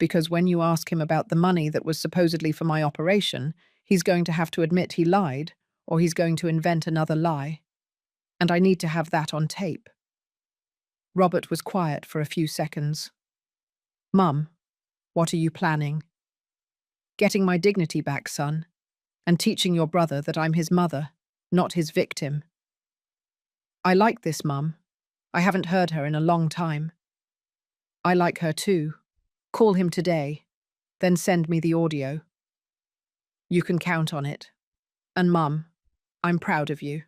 because when you ask him about the money that was supposedly for my operation, he's going to have to admit he lied, or he's going to invent another lie. And I need to have that on tape. Robert was quiet for a few seconds. Mum, what are you planning? Getting my dignity back, son, and teaching your brother that I'm his mother, not his victim. I like this, Mum. I haven't heard her in a long time. I like her too. Call him today, then send me the audio. You can count on it. And Mum, I'm proud of you.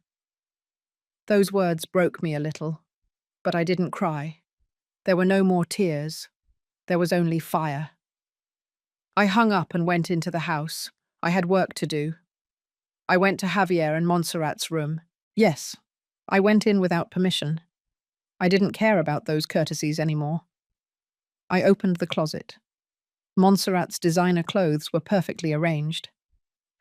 Those words broke me a little, but I didn't cry. There were no more tears. There was only fire. I hung up and went into the house. I had work to do. I went to Javier and Montserrat's room. Yes, I went in without permission. I didn't care about those courtesies anymore. I opened the closet. Montserrat's designer clothes were perfectly arranged.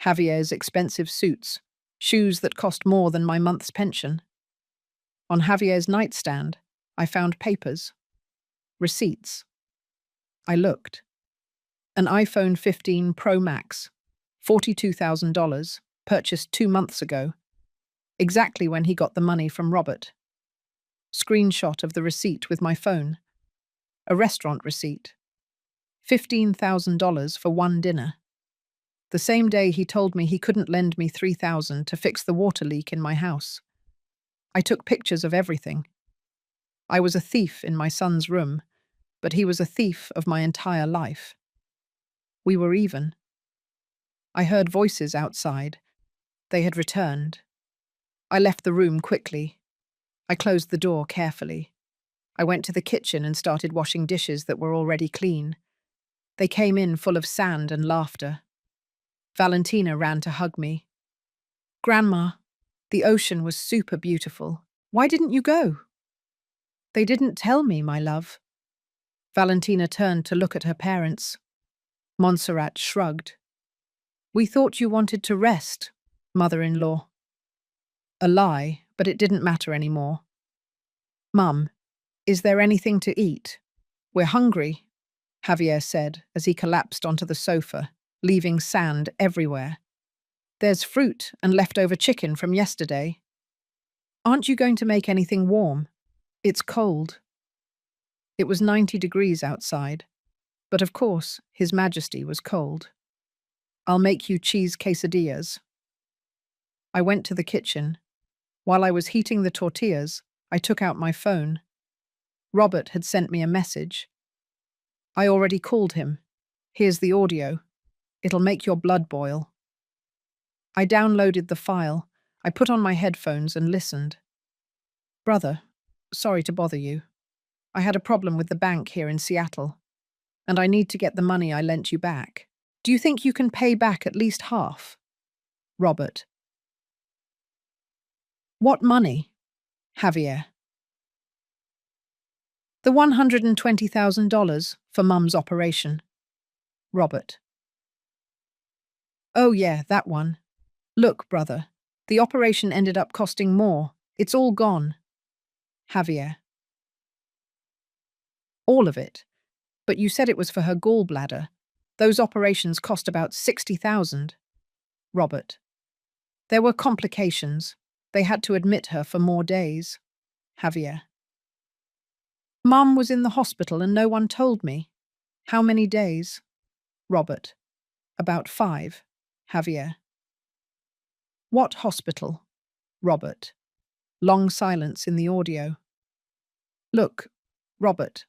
Javier's expensive suits, shoes that cost more than my month's pension. On Javier's nightstand, I found papers, receipts. I looked. An iPhone 15 Pro Max, $42,000, purchased 2 months ago, exactly when he got the money from Robert. Screenshot of the receipt with my phone. A restaurant receipt. $15,000 for one dinner. The same day he told me he couldn't lend me $3,000 to fix the water leak in my house. I took pictures of everything. I was a thief in my son's room, but he was a thief of my entire life. We were even. I heard voices outside. They had returned. I left the room quickly. I closed the door carefully. I went to the kitchen and started washing dishes that were already clean. They came in full of sand and laughter. Valentina ran to hug me. Grandma, the ocean was super beautiful. Why didn't you go? They didn't tell me, my love. Valentina turned to look at her parents. Montserrat shrugged. We thought you wanted to rest, mother-in-law. A lie, but it didn't matter anymore. Mum, is there anything to eat? We're hungry, Javier said as he collapsed onto the sofa, leaving sand everywhere. There's fruit and leftover chicken from yesterday. Aren't you going to make anything warm? It's cold. It was 90 degrees outside, but of course, His Majesty was cold. I'll make you cheese quesadillas. I went to the kitchen. While I was heating the tortillas, I took out my phone. Robert had sent me a message. I already called him. Here's the audio. It'll make your blood boil. I downloaded the file. I put on my headphones and listened. Brother, sorry to bother you. I had a problem with the bank here in Seattle, and I need to get the money I lent you back. Do you think you can pay back at least half? Robert. What money? Javier. The $120,000 for Mum's operation. Robert. Oh yeah, that one. Look, brother, the operation ended up costing more. It's all gone. Javier. All of it. But you said it was for her gallbladder. Those operations cost about $60,000. Robert. There were complications. They had to admit her for more days. Javier. Mum was in the hospital and no one told me. How many days? Robert. About 5. Javier. What hospital? Robert. Long silence in the audio. Look, Robert,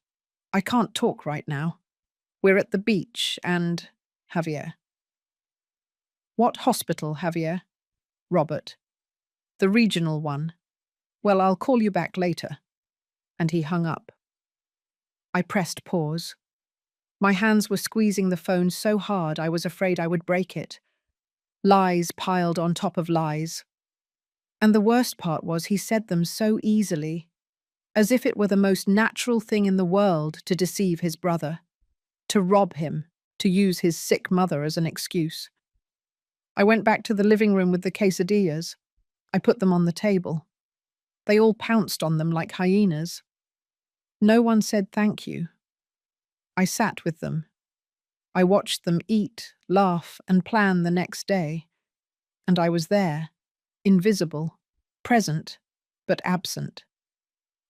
I can't talk right now. We're at the beach and… Javier. What hospital, Javier? Robert. The regional one. Well, I'll call you back later. And he hung up. I pressed pause. My hands were squeezing the phone so hard I was afraid I would break it. Lies piled on top of lies. And the worst part was he said them so easily, as if it were the most natural thing in the world to deceive his brother, to rob him, to use his sick mother as an excuse. I went back to the living room with the quesadillas. I put them on the table. They all pounced on them like hyenas. No one said thank you. I sat with them, I watched them eat, laugh, and plan the next day. And I was there, invisible, present, but absent.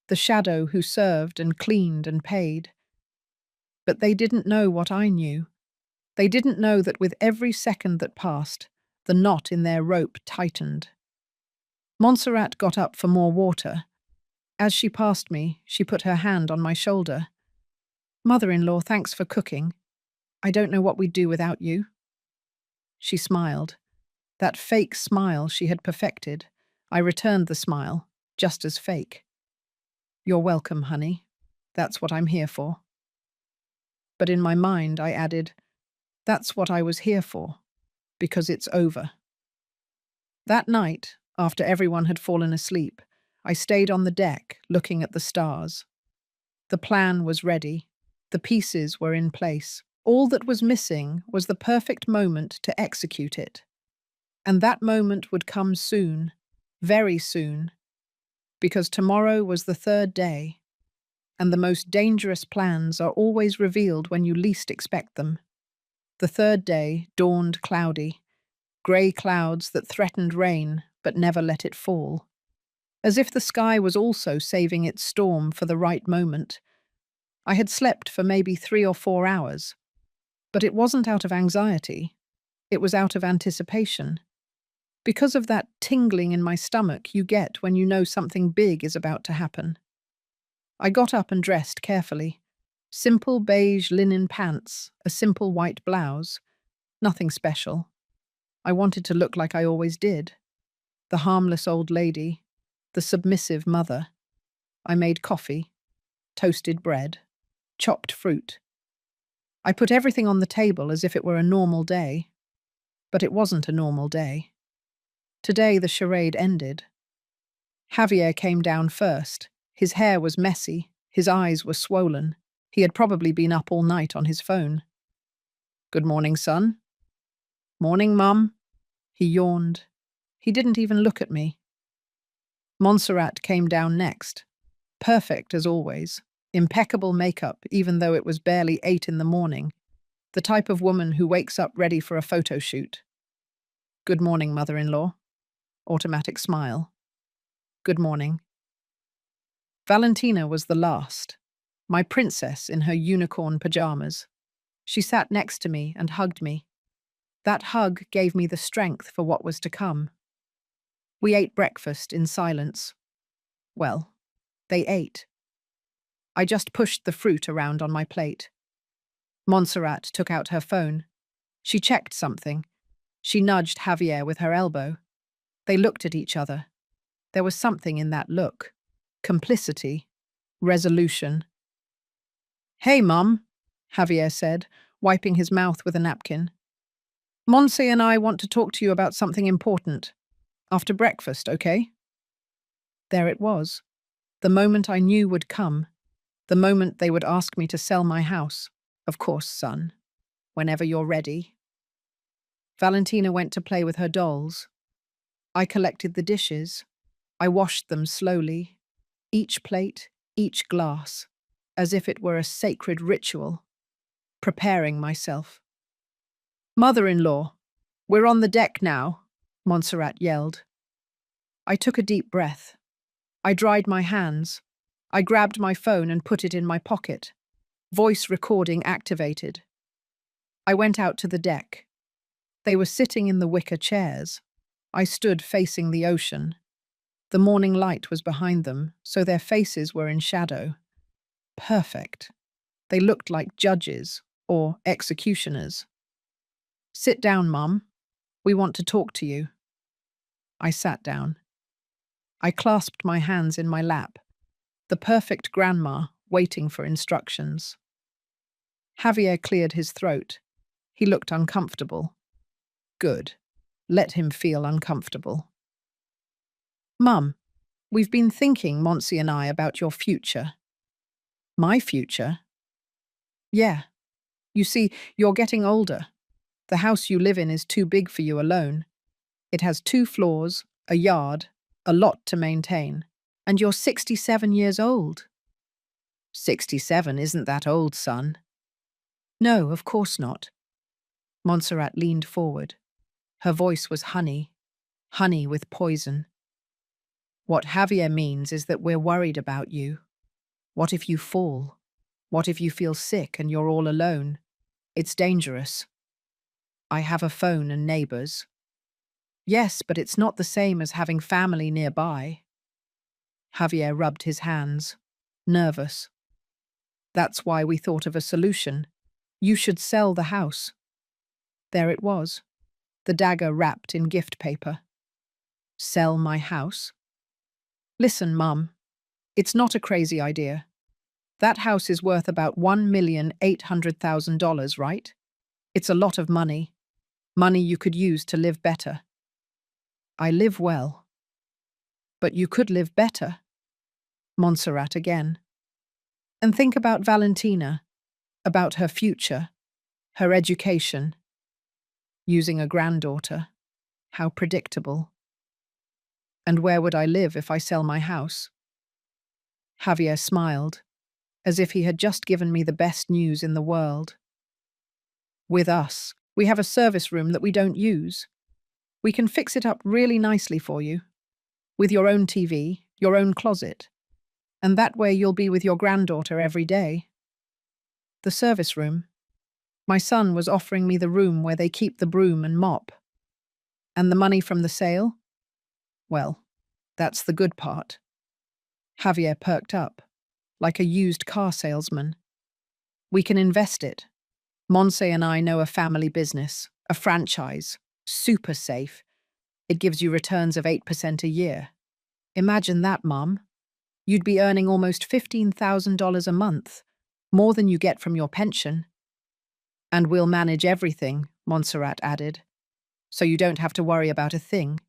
The shadow who served and cleaned and paid. But they didn't know what I knew. They didn't know that with every second that passed, the knot in their rope tightened. Montserrat got up for more water. As she passed me, she put her hand on my shoulder. "Mother-in-law, thanks for cooking. I don't know what we'd do without you." She smiled. That fake smile she had perfected. I returned the smile, just as fake. "You're welcome, honey. That's what I'm here for." But in my mind, I added, "That's what I was here for, because it's over." That night, after everyone had fallen asleep, I stayed on the deck, looking at the stars. The plan was ready. The pieces were in place. All that was missing was the perfect moment to execute it. And that moment would come soon, very soon, because tomorrow was the third day, and the most dangerous plans are always revealed when you least expect them. The third day dawned cloudy, grey clouds that threatened rain but never let it fall. As if the sky was also saving its storm for the right moment. I had slept for maybe 3 or 4 hours, but it wasn't out of anxiety. It was out of anticipation. Because of that tingling in my stomach you get when you know something big is about to happen. I got up and dressed carefully. Simple beige linen pants, a simple white blouse. Nothing special. I wanted to look like I always did. The harmless old lady, the submissive mother. I made coffee, toasted bread, chopped fruit. I put everything on the table as if it were a normal day. But it wasn't a normal day. Today the charade ended. Javier came down first. His hair was messy, his eyes were swollen. He had probably been up all night on his phone. "Good morning, son." "Morning, Mum." He yawned. He didn't even look at me. Montserrat came down next. Perfect as always. Impeccable makeup, even though it was barely 8 in the morning. The type of woman who wakes up ready for a photo shoot. "Good morning, mother-in-law." Automatic smile. "Good morning." Valentina was the last. My princess in her unicorn pajamas. She sat next to me and hugged me. That hug gave me the strength for what was to come. We ate breakfast in silence. Well, they ate. I just pushed the fruit around on my plate. Montserrat took out her phone. She checked something. She nudged Javier with her elbow. They looked at each other. There was something in that look. Complicity. Resolution. "Hey, Mum," Javier said, wiping his mouth with a napkin. "Monse and I want to talk to you about something important. After breakfast, okay?" There it was. The moment I knew would come. The moment they would ask me to sell my house. "Of course, son. Whenever you're ready." Valentina went to play with her dolls. I collected the dishes. I washed them slowly. Each plate, each glass, as if it were a sacred ritual. Preparing myself. "Mother-in-law, we're on the deck now," Montserrat yelled. I took a deep breath. I dried my hands. I grabbed my phone and put it in my pocket. Voice recording activated. I went out to the deck. They were sitting in the wicker chairs. I stood facing the ocean. The morning light was behind them, so their faces were in shadow. Perfect. They looked like judges or executioners. "Sit down, Mum. We want to talk to you." I sat down. I clasped my hands in my lap. The perfect grandma waiting for instructions. Javier cleared his throat. He looked uncomfortable. Good. Let him feel uncomfortable. "Mum, we've been thinking, Monsi and I, about your future." "My future?" "Yeah. You see, you're getting older. The house you live in is too big for you alone. It has 2 floors, a yard, a lot to maintain. And you're 67 years old." "67 isn't that old, son." No, of course not. Montserrat leaned forward. Her voice was honey, honey with poison. What Javier means is that we're worried about you. What if you fall? What if you feel sick and you're all alone? It's dangerous. I have a phone and neighbors. Yes, but it's not the same as having family nearby. Javier rubbed his hands, nervous. That's why we thought of a solution. You should sell the house. There it was, the dagger wrapped in gift paper. Sell my house? Listen, Mum, it's not a crazy idea. That house is worth about $1,800,000, right? It's a lot of money. Money you could use to live better. I live well. But you could live better. Montserrat again. And think about Valentina, about her future, her education. Using a granddaughter. How predictable. And where would I live if I sell my house? Javier smiled, as if he had just given me the best news in the world. With us, we have a service room that we don't use. We can fix it up really nicely for you, with your own TV, your own closet, and that way you'll be with your granddaughter every day. The service room. My son was offering me the room where they keep the broom and mop. And the money from the sale? Well, that's the good part. Javier perked up, like a used car salesman. We can invest it. Monse and I know a family business, a franchise, super safe. It gives you returns of 8% a year. Imagine that, Mum. You'd be earning almost $15,000 a month, more than you get from your pension. And we'll manage everything, Montserrat added, so you don't have to worry about a thing.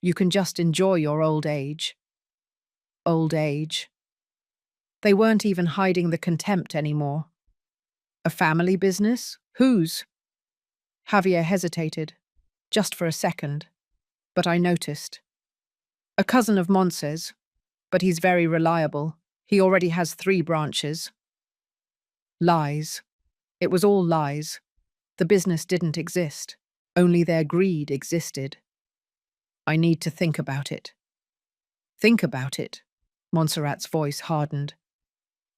You can just enjoy your old age. Old age. They weren't even hiding the contempt anymore. A family business? Whose? Javier hesitated, just for a second, but I noticed. A cousin of Monse's, but he's very reliable. He already has 3 branches. Lies. It was all lies. The business didn't exist. Only their greed existed. I need to think about it. Think about it. Montserrat's voice hardened.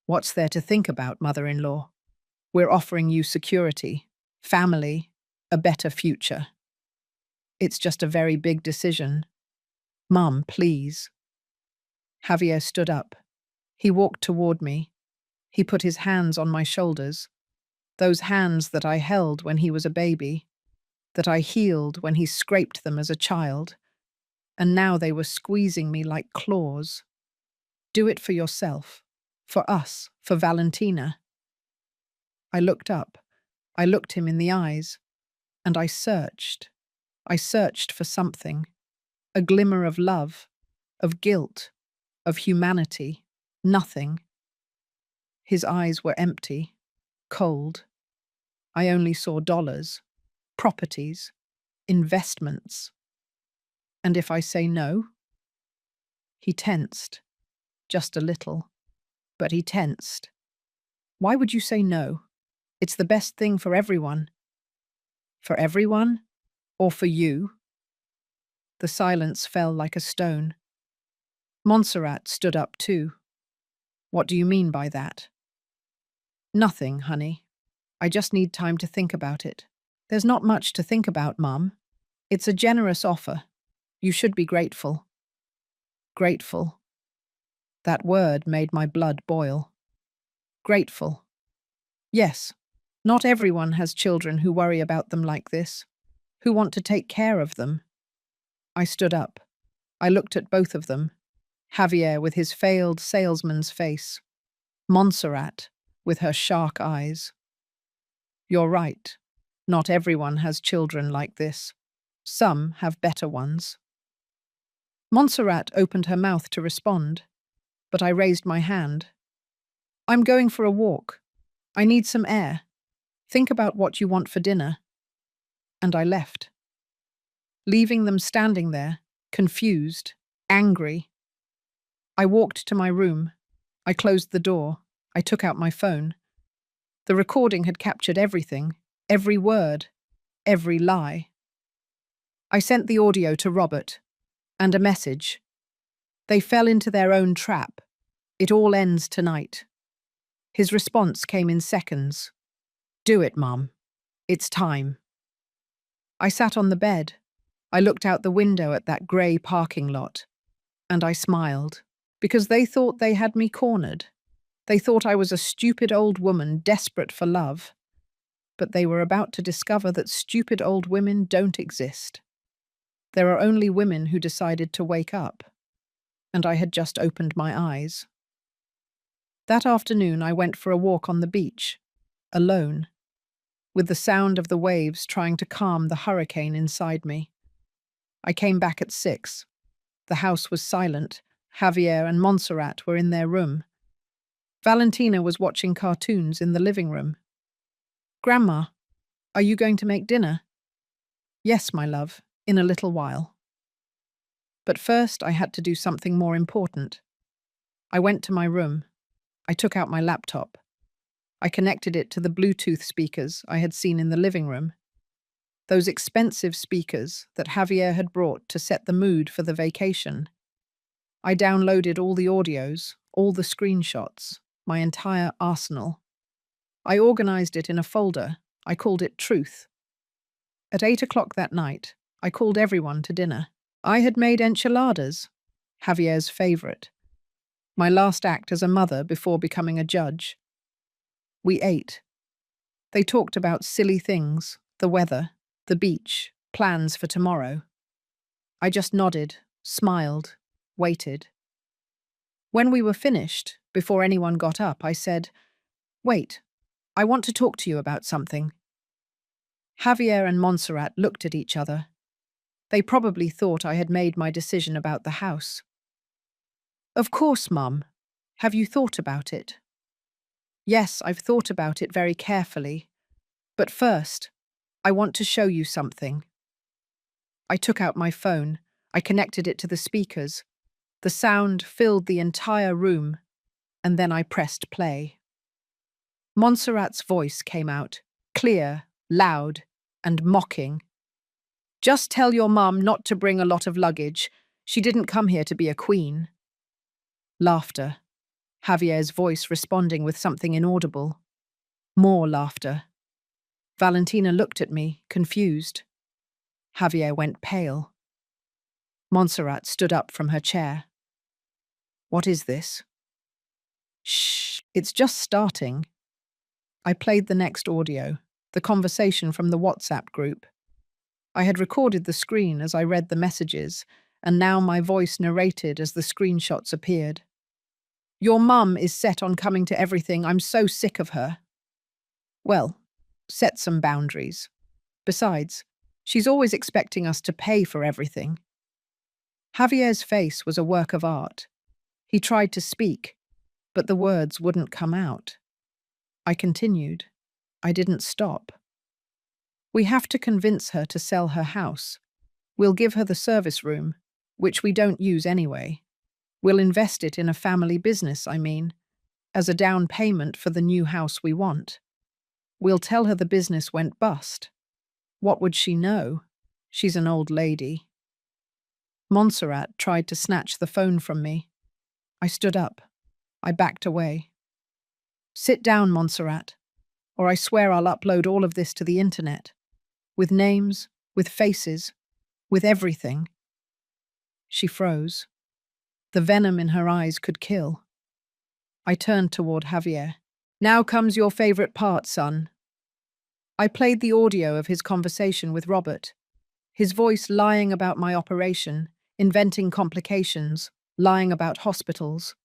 What's there to think about, mother-in-law? We're offering you security, family, a better future. It's just a very big decision. Mum, please. Javier stood up. He walked toward me. He put his hands on my shoulders. Those hands that I held when he was a baby, that I healed when he scraped them as a child, and now they were squeezing me like claws. Do it for yourself, for us, for Valentina. I looked up. I looked him in the eyes, and I searched. I searched for something, a glimmer of love, of guilt, of humanity. Nothing. His eyes were empty, cold. I only saw dollars, properties, investments. And if I say no? He tensed, just a little, but he tensed. Why would you say no? It's the best thing for everyone. For everyone? Or for you? The silence fell like a stone. Montserrat stood up too. What do you mean by that? Nothing, honey. I just need time to think about it. There's not much to think about, Mum. It's a generous offer. You should be grateful. Grateful. That word made my blood boil. Grateful. Yes, not everyone has children who worry about them like this, who want to take care of them. I stood up. I looked at both of them. Javier with his failed salesman's face. Montserrat with her shark eyes. You're right. Not everyone has children like this. Some have better ones. Montserrat opened her mouth to respond, but I raised my hand. I'm going for a walk. I need some air. Think about what you want for dinner. And I left, leaving them standing there, confused, angry. I walked to my room. I closed the door. I took out my phone. The recording had captured everything, every word, every lie. I sent the audio to Robert, and a message. They fell into their own trap. It all ends tonight. His response came in seconds. Do it, Mum. It's time. I sat on the bed. I looked out the window at that grey parking lot, and I smiled, because they thought they had me cornered. They thought I was a stupid old woman desperate for love. But they were about to discover that stupid old women don't exist. There are only women who decided to wake up. And I had just opened my eyes. That afternoon I went for a walk on the beach, alone, with the sound of the waves trying to calm the hurricane inside me. I came back at 6. The house was silent. Javier and Montserrat were in their room. Valentina was watching cartoons in the living room. Grandma, are you going to make dinner? Yes, my love, in a little while. But first I had to do something more important. I went to my room. I took out my laptop. I connected it to the Bluetooth speakers I had seen in the living room. Those expensive speakers that Javier had brought to set the mood for the vacation. I downloaded all the audios, all the screenshots, my entire arsenal. I organized it in a folder. I called it Truth. At 8 o'clock that night, I called everyone to dinner. I had made enchiladas, Javier's favorite. My last act as a mother before becoming a judge. We ate. They talked about silly things, the weather, the beach, plans for tomorrow. I just nodded, smiled, waited. When we were finished, before anyone got up, I said, "Wait, I want to talk to you about something." Javier and Montserrat looked at each other. They probably thought I had made my decision about the house. Of course, Mum. Have you thought about it? Yes, I've thought about it very carefully. But first, I want to show you something. I took out my phone. I connected it to the speakers. The sound filled the entire room, and then I pressed play. Montserrat's voice came out, clear, loud, and mocking. Just tell your mum not to bring a lot of luggage. She didn't come here to be a queen. Laughter. Javier's voice responding with something inaudible. More laughter. Valentina looked at me, confused. Javier went pale. Montserrat stood up from her chair. What is this? Shh, it's just starting. I played the next audio, the conversation from the WhatsApp group. I had recorded the screen as I read the messages, and now my voice narrated as the screenshots appeared. Your mum is set on coming to everything. I'm so sick of her. Well, set some boundaries. Besides, she's always expecting us to pay for everything. Javier's face was a work of art. He tried to speak, but the words wouldn't come out. I continued. I didn't stop. We have to convince her to sell her house. We'll give her the service room, which we don't use anyway. We'll invest it in a family business, as a down payment for the new house we want. We'll tell her the business went bust. What would she know? She's an old lady. Montserrat tried to snatch the phone from me. I stood up. I backed away. Sit down, Montserrat, or I swear I'll upload all of this to the internet. With names, with faces, with everything. She froze. The venom in her eyes could kill. I turned toward Javier. Now comes your favorite part, son. I played the audio of his conversation with Robert, his voice lying about my operation, inventing complications, lying about hospitals.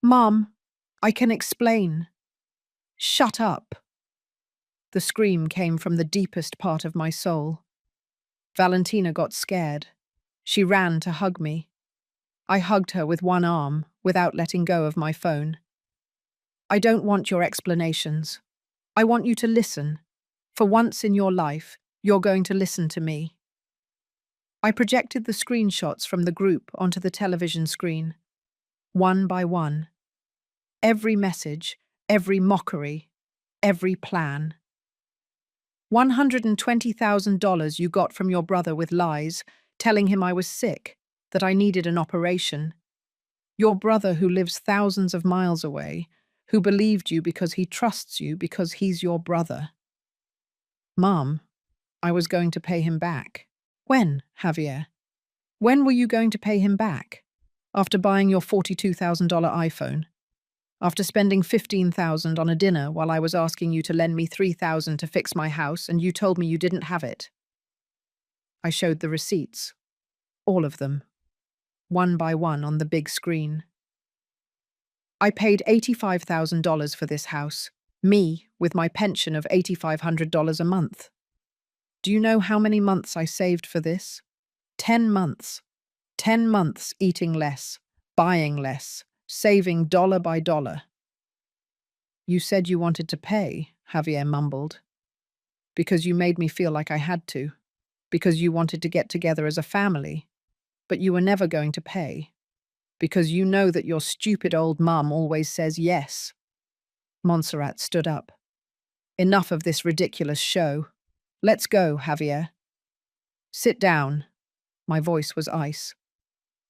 Mom, I can explain. Shut up. The scream came from the deepest part of my soul. Valentina got scared. She ran to hug me. I hugged her with one arm, without letting go of my phone. I don't want your explanations. I want you to listen. For once in your life, you're going to listen to me. I projected the screenshots from the group onto the television screen, one by one. Every message, every mockery, every plan. $120,000 you got from your brother with lies, telling him I was sick, that I needed an operation. Your brother who lives thousands of miles away, who believed you because he trusts you because he's your brother. Mom, I was going to pay him back. When, Javier? When were you going to pay him back? After buying your $42,000 iPhone? After spending $15,000 on a dinner while I was asking you to lend me $3,000 to fix my house and you told me you didn't have it? I showed the receipts. All of them. One by one on the big screen. I paid $85,000 for this house. Me, with my pension of $8,500 a month. Do you know how many months I saved for this? 10 months. 10 months eating less, buying less, saving dollar by dollar. You said you wanted to pay, Javier mumbled. Because you made me feel like I had to. Because you wanted to get together as a family. But you were never going to pay. Because you know that your stupid old mum always says yes. Montserrat stood up. Enough of this ridiculous show. Let's go, Javier. Sit down. My voice was ice.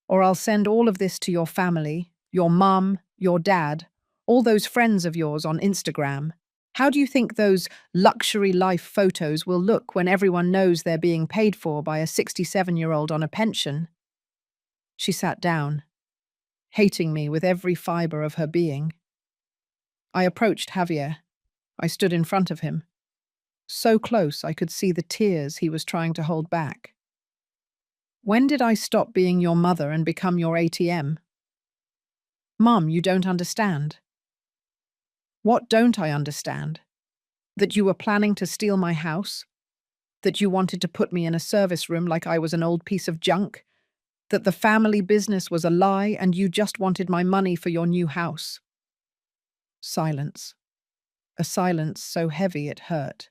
Or I'll send all of this to your family, your mum, your dad, all those friends of yours on Instagram. How do you think those luxury life photos will look when everyone knows they're being paid for by a 67-year-old on a pension? She sat down, hating me with every fiber of her being. I approached Javier. I stood in front of him. So close I could see the tears he was trying to hold back. When did I stop being your mother and become your ATM? Mum, you don't understand. What don't I understand? That you were planning to steal my house? That you wanted to put me in a service room like I was an old piece of junk? That the family business was a lie and you just wanted my money for your new house? Silence. A silence so heavy it hurt.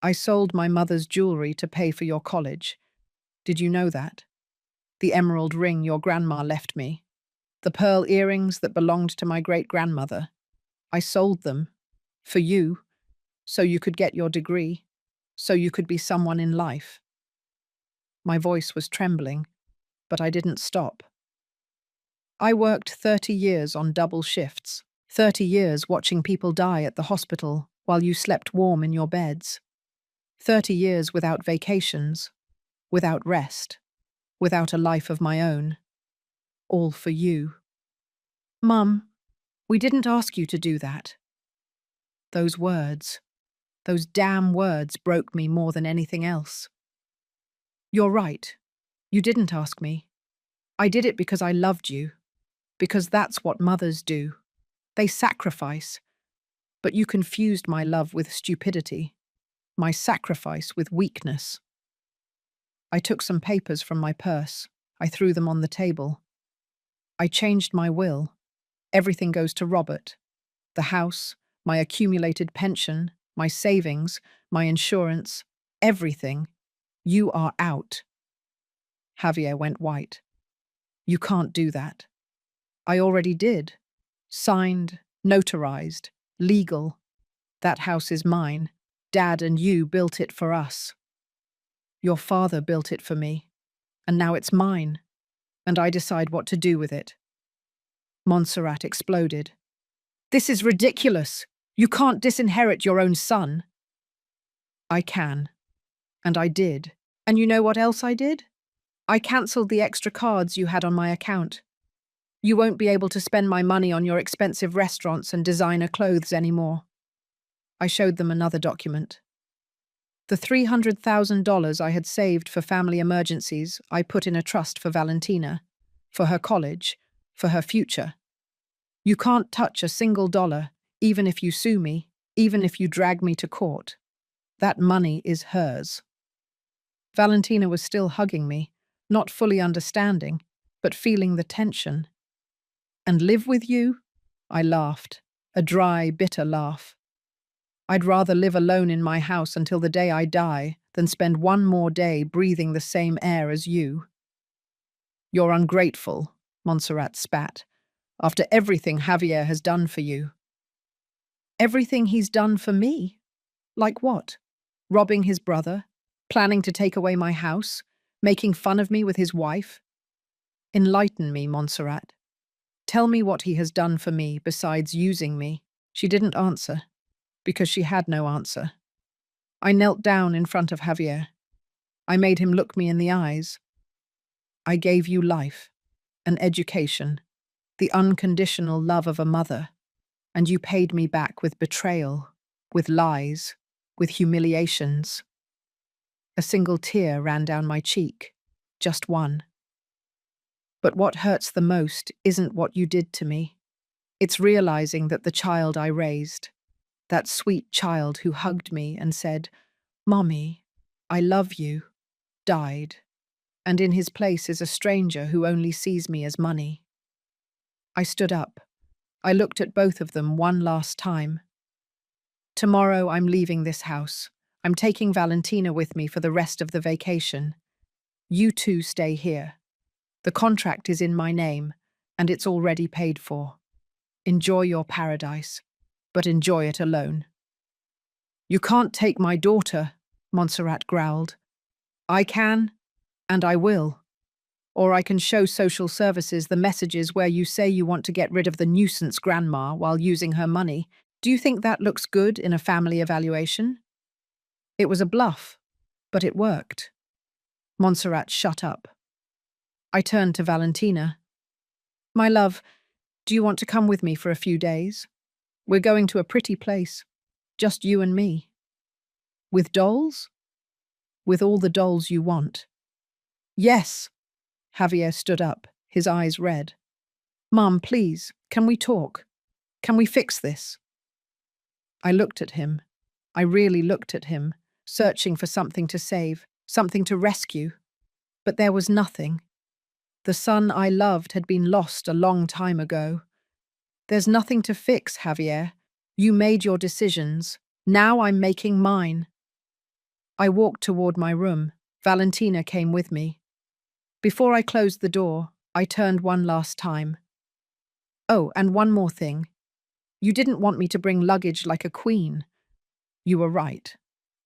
I sold my mother's jewelry to pay for your college. Did you know that? The emerald ring your grandma left me. The pearl earrings that belonged to my great-grandmother. I sold them. For you. So you could get your degree. So you could be someone in life. My voice was trembling, but I didn't stop. I worked 30 years on double shifts. 30 years watching people die at the hospital while you slept warm in your beds. 30 years without vacations, without rest, without a life of my own. All for you. Mum, we didn't ask you to do that. Those words, those damn words broke me more than anything else. You're right. You didn't ask me. I did it because I loved you. Because that's what mothers do. They sacrifice. But you confused my love with stupidity. My sacrifice with weakness. I took some papers from my purse. I threw them on the table. I changed my will. Everything goes to Robert. The house, my accumulated pension, my savings, my insurance, everything. You are out. Javier went white. You can't do that. I already did. Signed, notarized, legal. That house is mine. Dad and you built it for us. Your father built it for me. And now it's mine. And I decide what to do with it. Montserrat exploded. This is ridiculous. You can't disinherit your own son. I can. And I did. And you know what else I did? I cancelled the extra cards you had on my account. You won't be able to spend my money on your expensive restaurants and designer clothes anymore. I showed them another document. The $300,000 I had saved for family emergencies, I put in a trust for Valentina, for her college, for her future. You can't touch a single dollar, even if you sue me, even if you drag me to court. That money is hers. Valentina was still hugging me, not fully understanding, but feeling the tension. And live with you? I laughed, a dry, bitter laugh. I'd rather live alone in my house until the day I die than spend one more day breathing the same air as you. You're ungrateful, Montserrat spat, after everything Javier has done for you. Everything he's done for me? Like what? Robbing his brother? Planning to take away my house? Making fun of me with his wife? Enlighten me, Montserrat. Tell me what he has done for me besides using me. She didn't answer, because she had no answer. I knelt down in front of Javier. I made him look me in the eyes. I gave you life, an education, the unconditional love of a mother, and you paid me back with betrayal, with lies, with humiliations. A single tear ran down my cheek, just one. But what hurts the most isn't what you did to me. It's realizing that the child I raised, that sweet child who hugged me and said, "Mommy, I love you," died, and in his place is a stranger who only sees me as money. I stood up. I looked at both of them one last time. Tomorrow I'm leaving this house. I'm taking Valentina with me for the rest of the vacation. You two stay here. The contract is in my name, and it's already paid for. Enjoy your paradise, but enjoy it alone. You can't take my daughter, Montserrat growled. I can, and I will. Or I can show social services the messages where you say you want to get rid of the nuisance grandma while using her money. Do you think that looks good in a family evaluation? It was a bluff, but it worked. Montserrat shut up. I turned to Valentina. My love, do you want to come with me for a few days? We're going to a pretty place. Just you and me. With dolls? With all the dolls you want. Yes. Javier stood up, his eyes red. Mum, please, can we talk? Can we fix this? I looked at him. I really looked at him, searching for something to save, something to rescue. But there was nothing. The son I loved had been lost a long time ago. There's nothing to fix, Javier. You made your decisions. Now I'm making mine. I walked toward my room. Valentina came with me. Before I closed the door, I turned one last time. Oh, and one more thing. You didn't want me to bring luggage like a queen. You were right.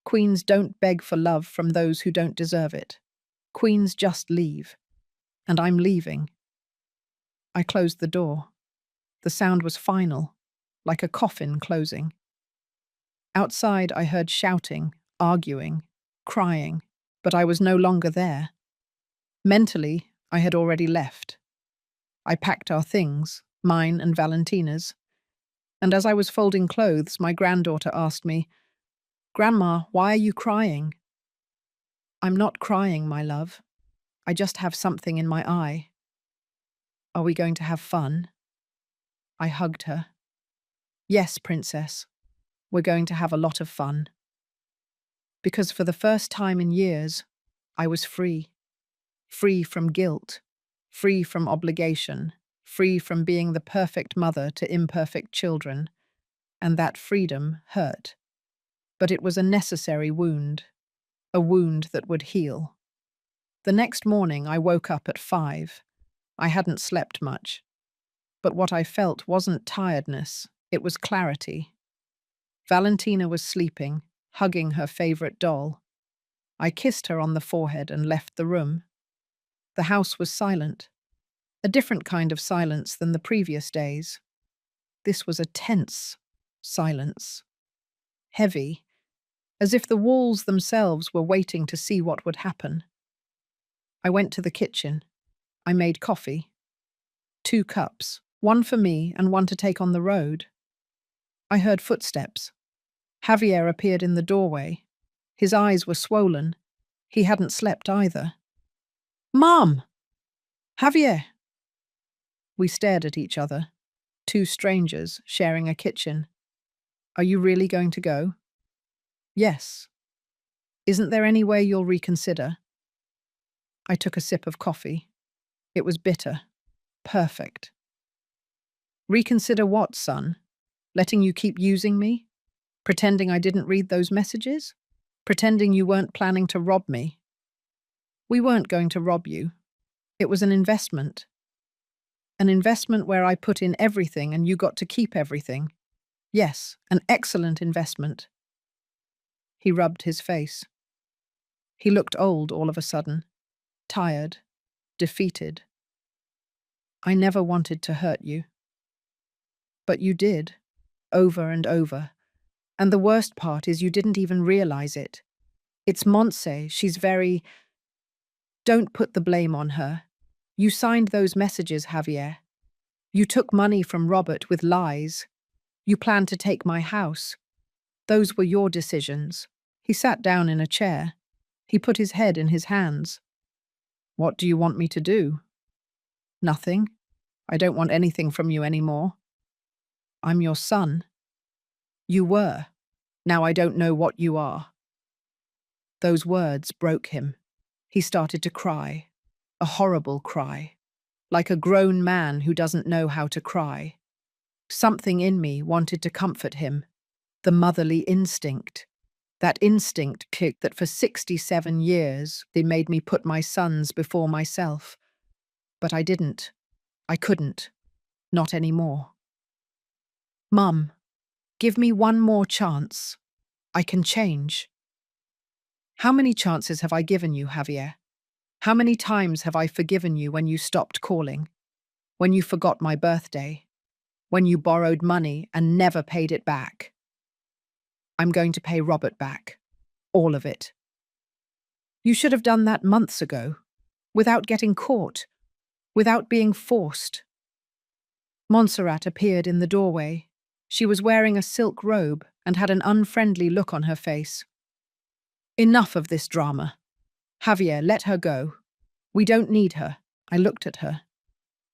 Queens don't beg for love from those who don't deserve it. Queens just leave. And I'm leaving. I closed the door. The sound was final, like a coffin closing. Outside, I heard shouting, arguing, crying, but I was no longer there. Mentally, I had already left. I packed our things, mine and Valentina's, and as I was folding clothes, my granddaughter asked me, "Grandma, why are you crying?" I'm not crying, my love. I just have something in my eye. Are we going to have fun? I hugged her. Yes, princess. We're going to have a lot of fun. Because for the first time in years, I was free. Free from guilt. Free from obligation. Free from being the perfect mother to imperfect children. And that freedom hurt. But it was a necessary wound. A wound that would heal. The next morning I woke up at 5. I hadn't slept much. But what I felt wasn't tiredness, it was clarity. Valentina was sleeping, hugging her favorite doll. I kissed her on the forehead and left the room. The house was silent. A different kind of silence than the previous days. This was a tense silence. Heavy, as if the walls themselves were waiting to see what would happen. I went to the kitchen. I made coffee. 2 cups, one for me and one to take on the road. I heard footsteps. Javier appeared in the doorway. His eyes were swollen. He hadn't slept either. Mom! Javier! We stared at each other. 2 strangers sharing a kitchen. Are you really going to go? Yes. Isn't there any way you'll reconsider? I took a sip of coffee. It was bitter. Perfect. Reconsider what, son? Letting you keep using me? Pretending I didn't read those messages? Pretending you weren't planning to rob me? We weren't going to rob you. It was an investment. An investment where I put in everything and you got to keep everything. Yes, an excellent investment. He rubbed his face. He looked old all of a sudden, tired, defeated. I never wanted to hurt you. But you did, over and over. And the worst part is you didn't even realize it. It's Montse, she's very… Don't put the blame on her. You signed those messages, Javier. You took money from Robert with lies. You planned to take my house. Those were your decisions. He sat down in a chair. He put his head in his hands. What do you want me to do? Nothing. I don't want anything from you anymore. I'm your son. You were. Now I don't know what you are. Those words broke him. He started to cry. A horrible cry. Like a grown man who doesn't know how to cry. Something in me wanted to comfort him. The motherly instinct. That instinct kicked that for 67 years they made me put my sons before myself. But I didn't. I couldn't. Not anymore. Mum, give me one more chance. I can change. How many chances have I given you, Javier? How many times have I forgiven you when you stopped calling? When you forgot my birthday? When you borrowed money and never paid it back? I'm going to pay Robert back. All of it. You should have done that months ago, without getting caught, without being forced. Montserrat appeared in the doorway. She was wearing a silk robe and had an unfriendly look on her face. Enough of this drama. Javier, let her go. We don't need her. I looked at her.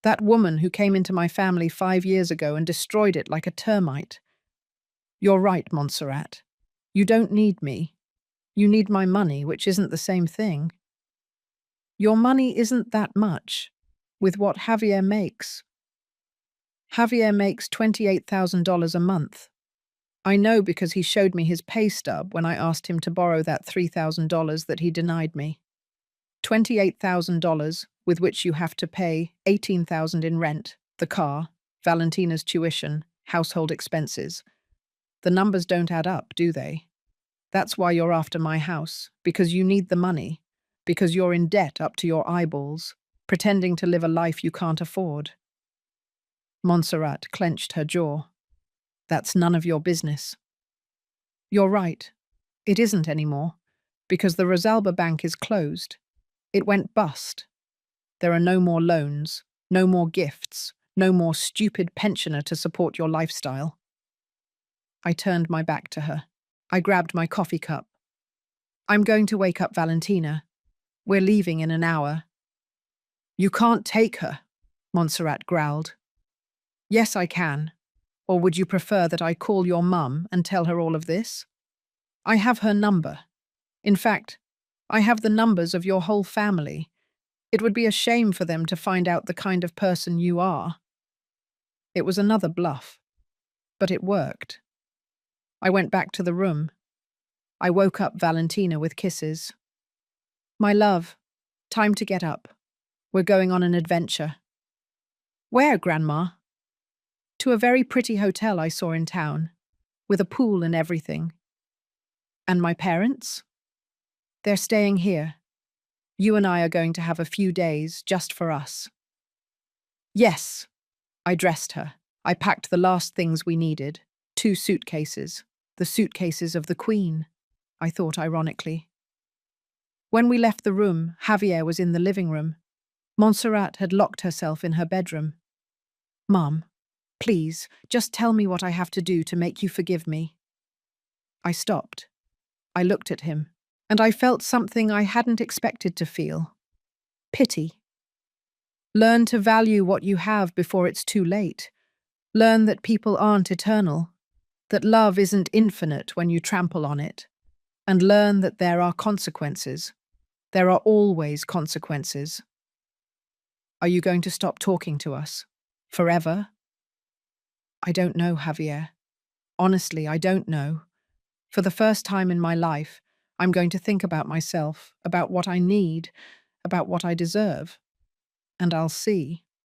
That woman who came into my family 5 years ago and destroyed it like a termite. You're right, Montserrat. You don't need me. You need my money, which isn't the same thing. Your money isn't that much, with what Javier makes. Javier makes $28,000 a month. I know because he showed me his pay stub when I asked him to borrow that $3,000 that he denied me. $28,000, with which you have to pay $18,000 in rent, the car, Valentina's tuition, household expenses. The numbers don't add up, do they? That's why you're after my house, because you need the money, because you're in debt up to your eyeballs, pretending to live a life you can't afford. Montserrat clenched her jaw. That's none of your business. You're right. It isn't anymore, because the Rosalba Bank is closed. It went bust. There are no more loans, no more gifts, no more stupid pensioner to support your lifestyle. I turned my back to her. I grabbed my coffee cup. I'm going to wake up Valentina. We're leaving in an hour. You can't take her, Montserrat growled. Yes, I can. Or would you prefer that I call your mum and tell her all of this? I have her number. In fact, I have the numbers of your whole family. It would be a shame for them to find out the kind of person you are. It was another bluff, but it worked. I went back to the room. I woke up Valentina with kisses. My love, time to get up. We're going on an adventure. Where, Grandma? To a very pretty hotel I saw in town, with a pool and everything. And my parents? They're staying here. You and I are going to have a few days just for us. Yes. I dressed her. I packed the last things we needed. 2 suitcases. The suitcases of the Queen, I thought ironically. When we left the room, Javier was in the living room. Montserrat had locked herself in her bedroom. Mum, please, just tell me what I have to do to make you forgive me. I stopped. I looked at him, and I felt something I hadn't expected to feel. Pity. Learn to value what you have before it's too late. Learn that people aren't eternal, that love isn't infinite when you trample on it, and learn that there are consequences. There are always consequences. Are you going to stop talking to us? Forever? I don't know, Javier. Honestly, I don't know. For the first time in my life, I'm going to think about myself, about what I need, about what I deserve. And I'll see.